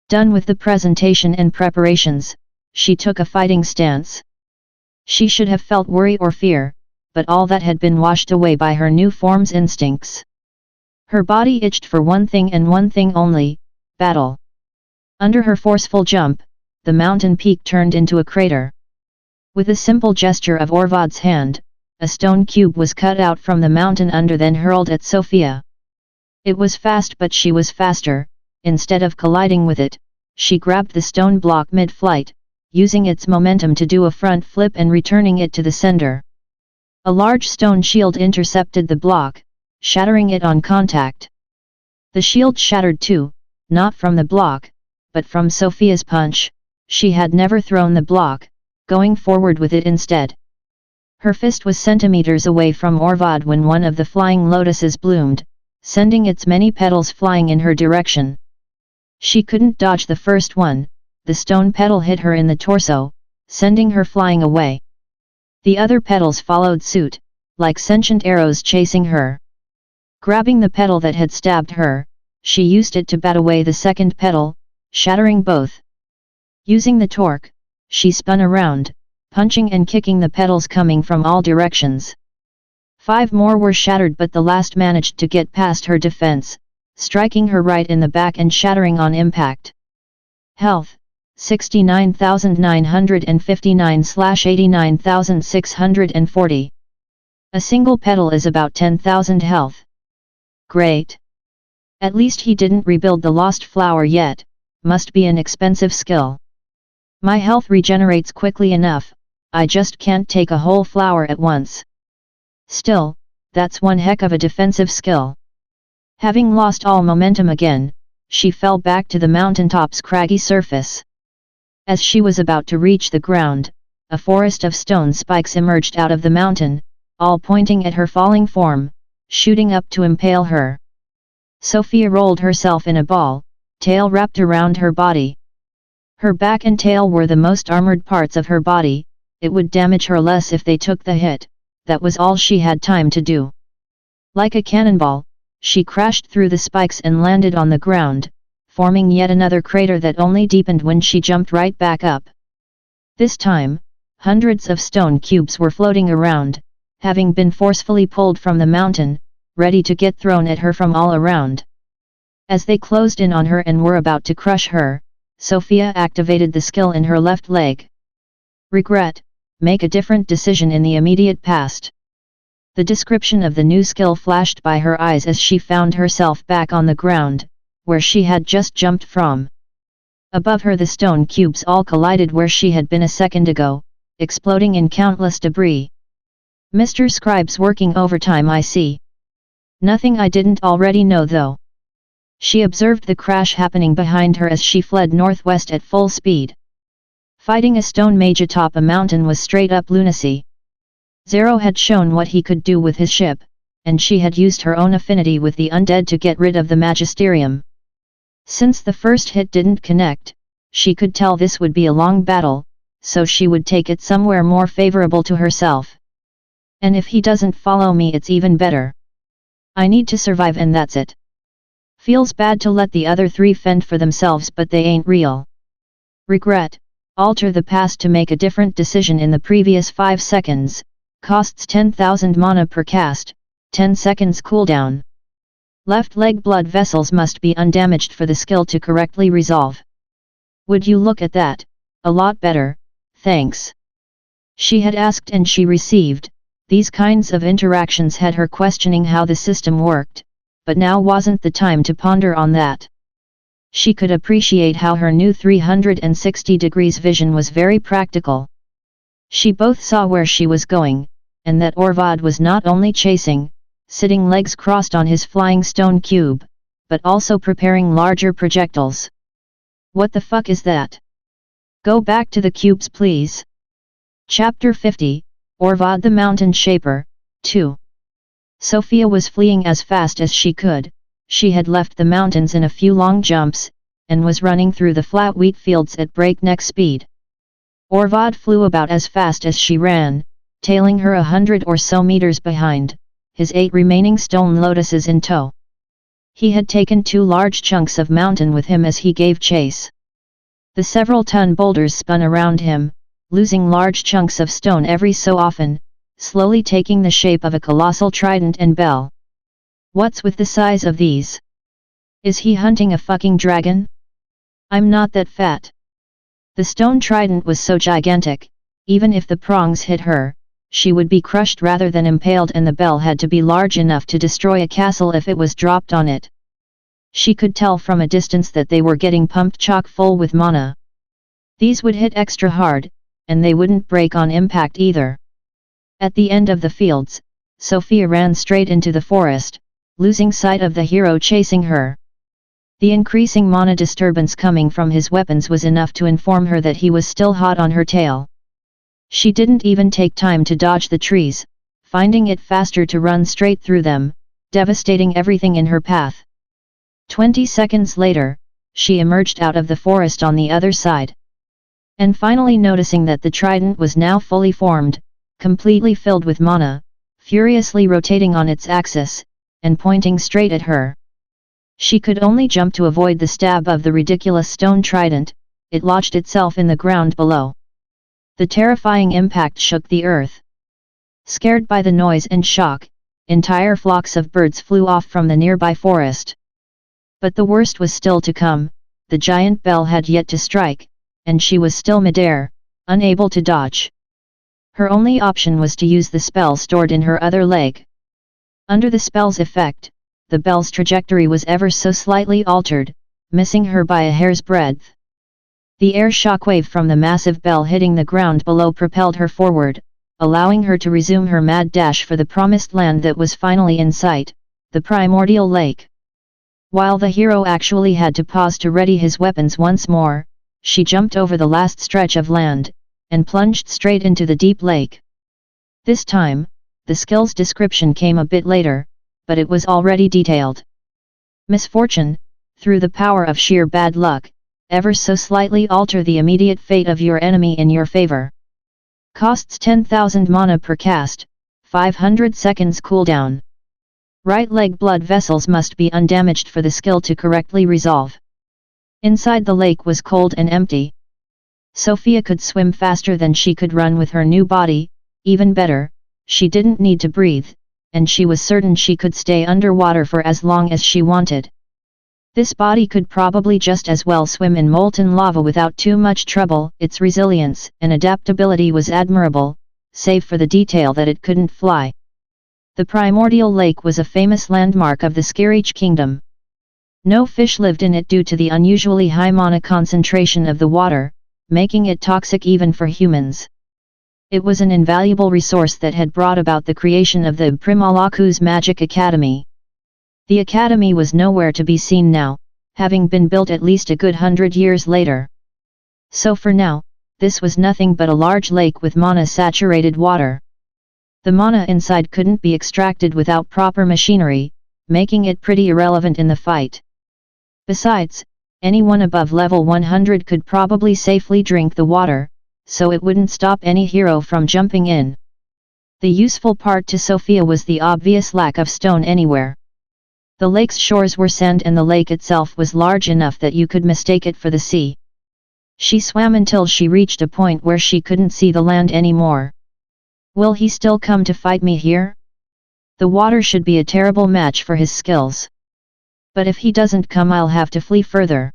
Done with the presentation and preparations, she took a fighting stance. She should have felt worry or fear, but all that had been washed away by her new form's instincts. Her body itched for one thing and one thing only, battle. Under her forceful jump, the mountain peak turned into a crater. With a simple gesture of Orvad's hand, a stone cube was cut out from the mountain under then hurled at Sofia. It was fast, but she was faster. Instead of colliding with it, she grabbed the stone block mid-flight, using its momentum to do a front flip and returning it to the sender. A large stone shield intercepted the block, shattering it on contact. The shield shattered too, not from the block, but from Sofia's punch. She had never thrown the block, going forward with it instead. Her fist was centimeters away from Orvad when one of the flying lotuses bloomed, sending its many petals flying in her direction. She couldn't dodge the first one. The stone petal hit her in the torso, sending her flying away. The other petals followed suit, like sentient arrows chasing her. Grabbing the petal that had stabbed her, she used it to bat away the second petal, shattering both. Using the torque, she spun around, punching and kicking the petals coming from all directions. 5 more were shattered, but the last managed to get past her defense, striking her right in the back and shattering on impact. Health, 69,959/89,640. A single petal is about 10,000 health. Great. At least he didn't rebuild the lost flower yet, must be an expensive skill. My health regenerates quickly enough, I just can't take a whole flower at once. Still, that's one heck of a defensive skill. Having lost all momentum again, she fell back to the mountaintop's craggy surface. As she was about to reach the ground, a forest of stone spikes emerged out of the mountain, all pointing at her falling form, shooting up to impale her. Sofia rolled herself in a ball, tail wrapped around her body. Her back and tail were the most armored parts of her body, it would damage her less if they took the hit, that was all she had time to do. Like a cannonball, she crashed through the spikes and landed on the ground, forming yet another crater that only deepened when she jumped right back up. This time, hundreds of stone cubes were floating around, having been forcefully pulled from the mountain, ready to get thrown at her from all around. As they closed in on her and were about to crush her, Sofia activated the skill in her left leg. Regret, make a different decision in the immediate past. The description of the new skill flashed by her eyes as she found herself back on the ground, where she had just jumped from. Above her the stone cubes all collided where she had been a second ago, exploding in countless debris. Mr. Scribe's working overtime, I see. Nothing I didn't already know though. She observed the crash happening behind her as she fled northwest at full speed. Fighting a stone mage atop a mountain was straight up lunacy. Zero had shown what he could do with his ship, and she had used her own affinity with the undead to get rid of the magisterium. Since the first hit didn't connect, she could tell this would be a long battle, so she would take it somewhere more favorable to herself. And if he doesn't follow me, it's even better. I need to survive, and that's it. Feels bad to let the other three fend for themselves, but they ain't real. Regret, alter the past to make a different decision in the previous 5 seconds, costs 10,000 mana per cast, 10 seconds cooldown. Left leg blood vessels must be undamaged for the skill to correctly resolve. Would you look at that, a lot better, thanks. She had asked and she received. These kinds of interactions had her questioning how the system worked, but now wasn't the time to ponder on that. She could appreciate how her new 360 degrees vision was very practical. She both saw where she was going, and that Orvad was not only chasing, sitting legs crossed on his flying stone cube, but also preparing larger projectiles. What the fuck is that? Go back to the cubes please. Chapter 50, Orvad the Mountain Shaper, 2. Sofia was fleeing as fast as she could. She had left the mountains in a few long jumps, and was running through the flat wheat fields at breakneck speed. Orvad flew about as fast as she ran, tailing her 100 or so meters behind, his 8 remaining stone lotuses in tow. He had taken 2 large chunks of mountain with him as he gave chase. The several-ton boulders spun around him, losing large chunks of stone every so often, slowly taking the shape of a colossal trident and bell. What's with the size of these? Is he hunting a fucking dragon? I'm not that fat. The stone trident was so gigantic, even if the prongs hit her, she would be crushed rather than impaled, and the bell had to be large enough to destroy a castle if it was dropped on it. She could tell from a distance that they were getting pumped chock full with mana. These would hit extra hard, and they wouldn't break on impact either. At the end of the fields, Sofia ran straight into the forest, losing sight of the hero chasing her. The increasing mana disturbance coming from his weapons was enough to inform her that he was still hot on her tail. She didn't even take time to dodge the trees, finding it faster to run straight through them, devastating everything in her path. 20 seconds later, she emerged out of the forest on the other side. And finally noticing that the trident was now fully formed, completely filled with mana, furiously rotating on its axis, and pointing straight at her. She could only jump to avoid the stab of the ridiculous stone trident. It lodged itself in the ground below. The terrifying impact shook the earth. Scared by the noise and shock, entire flocks of birds flew off from the nearby forest. But the worst was still to come. The giant bell had yet to strike, and she was still midair, unable to dodge. Her only option was to use the spell stored in her other leg. Under the spell's effect, the bell's trajectory was ever so slightly altered, missing her by a hair's breadth. The air shockwave from the massive bell hitting the ground below propelled her forward, allowing her to resume her mad dash for the promised land that was finally in sight, the primordial lake. While the hero actually had to pause to ready his weapons once more, she jumped over the last stretch of land, and plunged straight into the deep lake. This time, the skill's description came a bit later, but it was already detailed. Misfortune, through the power of sheer bad luck, ever so slightly alter the immediate fate of your enemy in your favor. Costs 10,000 mana per cast, 500 seconds cooldown. Right leg blood vessels must be undamaged for the skill to correctly resolve. Inside the lake was cold and empty. Sofia could swim faster than she could run with her new body, even better, she didn't need to breathe, and she was certain she could stay underwater for as long as she wanted. This body could probably just as well swim in molten lava without too much trouble. Its resilience and adaptability was admirable, save for the detail that it couldn't fly. The primordial lake was a famous landmark of the Skerich kingdom. No fish lived in it due to the unusually high mana concentration of the water, making it toxic even for humans. It was an invaluable resource that had brought about the creation of the Primalaku's Magic Academy. The academy was nowhere to be seen now, having been built at least a good 100 years later. So for now, this was nothing but a large lake with mana-saturated water. The mana inside couldn't be extracted without proper machinery, making it pretty irrelevant in the fight. Besides, anyone above level 100 could probably safely drink the water, so it wouldn't stop any hero from jumping in. The useful part to Sofia was the obvious lack of stone anywhere. The lake's shores were sand and the lake itself was large enough that you could mistake it for the sea. She swam until she reached a point where she couldn't see the land anymore. Will he still come to fight me here? The water should be a terrible match for his skills. But if he doesn't come, I'll have to flee further.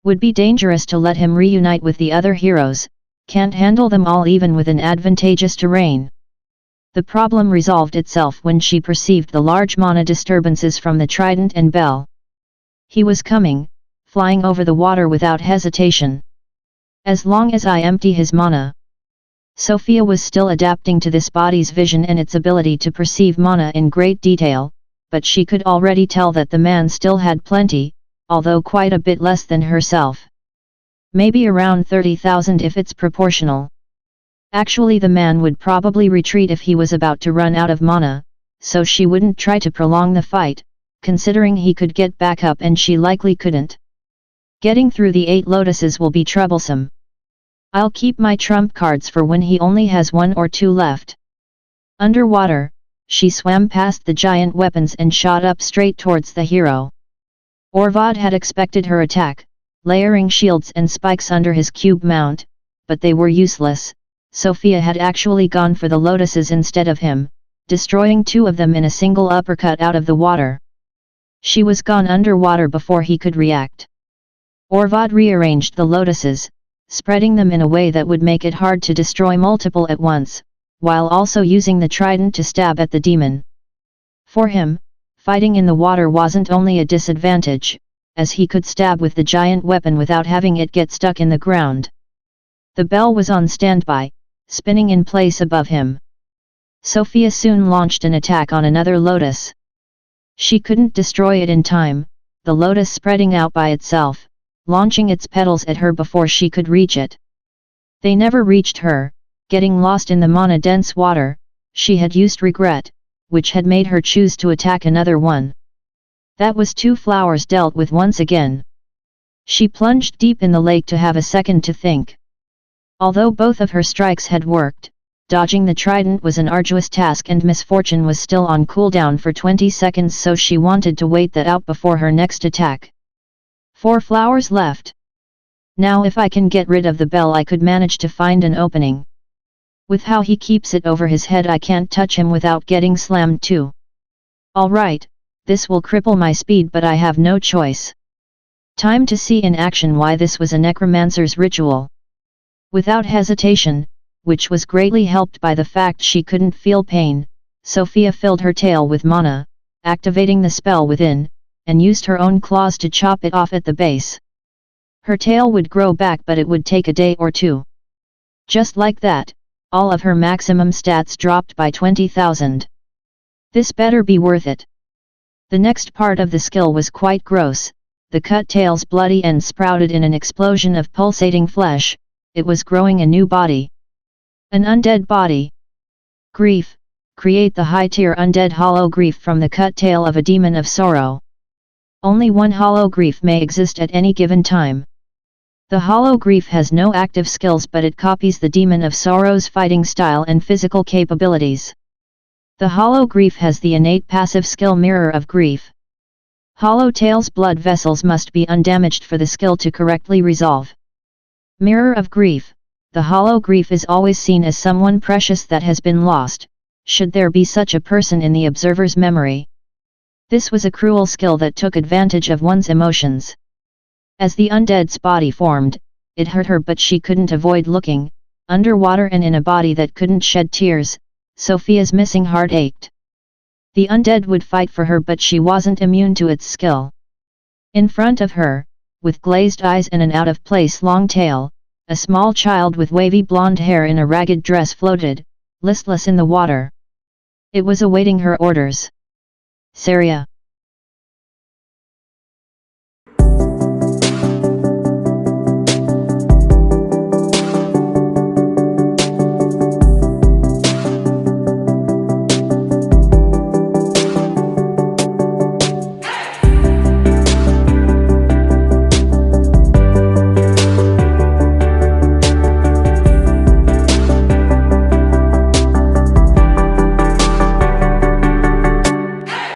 Would be dangerous to let him reunite with the other heroes, can't handle them all even with an advantageous terrain. The problem resolved itself when she perceived the large mana disturbances from the trident and bell. He was coming, flying over the water without hesitation. As long as I empty his mana. Sofia was still adapting to this body's vision and its ability to perceive mana in great detail, but she could already tell that the man still had plenty, although quite a bit less than herself. Maybe around 30,000 if it's proportional. Actually, the man would probably retreat if he was about to run out of mana, so she wouldn't try to prolong the fight, considering he could get back up and she likely couldn't. Getting through the 8 lotuses will be troublesome. I'll keep my trump cards for when he only has 1 or 2 left. Underwater, she swam past the giant weapons and shot up straight towards the hero. Orvad had expected her attack, layering shields and spikes under his cube mount, but they were useless. Sofia had actually gone for the lotuses instead of him, destroying 2 of them in a single uppercut out of the water. She was gone underwater before he could react. Orvad rearranged the lotuses, spreading them in a way that would make it hard to destroy multiple at once, while also using the trident to stab at the demon. For him, fighting in the water wasn't only a disadvantage, as he could stab with the giant weapon without having it get stuck in the ground. The bell was on standby, spinning in place above him. Sofia soon launched an attack on another lotus. She couldn't destroy it in time, the lotus spreading out by itself, launching its petals at her before she could reach it. They never reached her, getting lost in the mana-dense water. She had used regret, which had made her choose to attack another one. That was 2 flowers dealt with once again. She plunged deep in the lake to have a second to think. Although both of her strikes had worked, dodging the trident was an arduous task and misfortune was still on cooldown for 20 seconds, so she wanted to wait that out before her next attack. 4 flowers left. Now if I can get rid of the bell I could manage to find an opening. With how he keeps it over his head I can't touch him without getting slammed too. Alright, this will cripple my speed but I have no choice. Time to see in action why this was a necromancer's ritual. Without hesitation, which was greatly helped by the fact she couldn't feel pain, Sofia filled her tail with mana, activating the spell within, and used her own claws to chop it off at the base. Her tail would grow back but it would take a day or 2. Just like that, all of her maximum stats dropped by 20,000. This better be worth it. The next part of the skill was quite gross, the cut tail's bloody end sprouted in an explosion of pulsating flesh, it was growing a new body. An undead body. Grief, create the high-tier undead hollow grief from the cut tail of a demon of sorrow. Only one hollow grief may exist at any given time. The hollow grief has no active skills, but it copies the demon of sorrow's fighting style and physical capabilities. The hollow grief has the innate passive skill Mirror of Grief. Hollow Tail's blood vessels must be undamaged for the skill to correctly resolve. Mirror of Grief. The hollow grief is always seen as someone precious that has been lost, should there be such a person in the observer's memory. This was a cruel skill that took advantage of one's emotions. As the undead's body formed, it hurt her, but she couldn't avoid looking. Underwater and in a body that couldn't shed tears, Sofia's missing heart ached. The undead would fight for her, but she wasn't immune to its skill. In front of her, with glazed eyes and an out-of-place long tail, a small child with wavy blonde hair in a ragged dress floated, listless in the water. It was awaiting her orders. "Saria.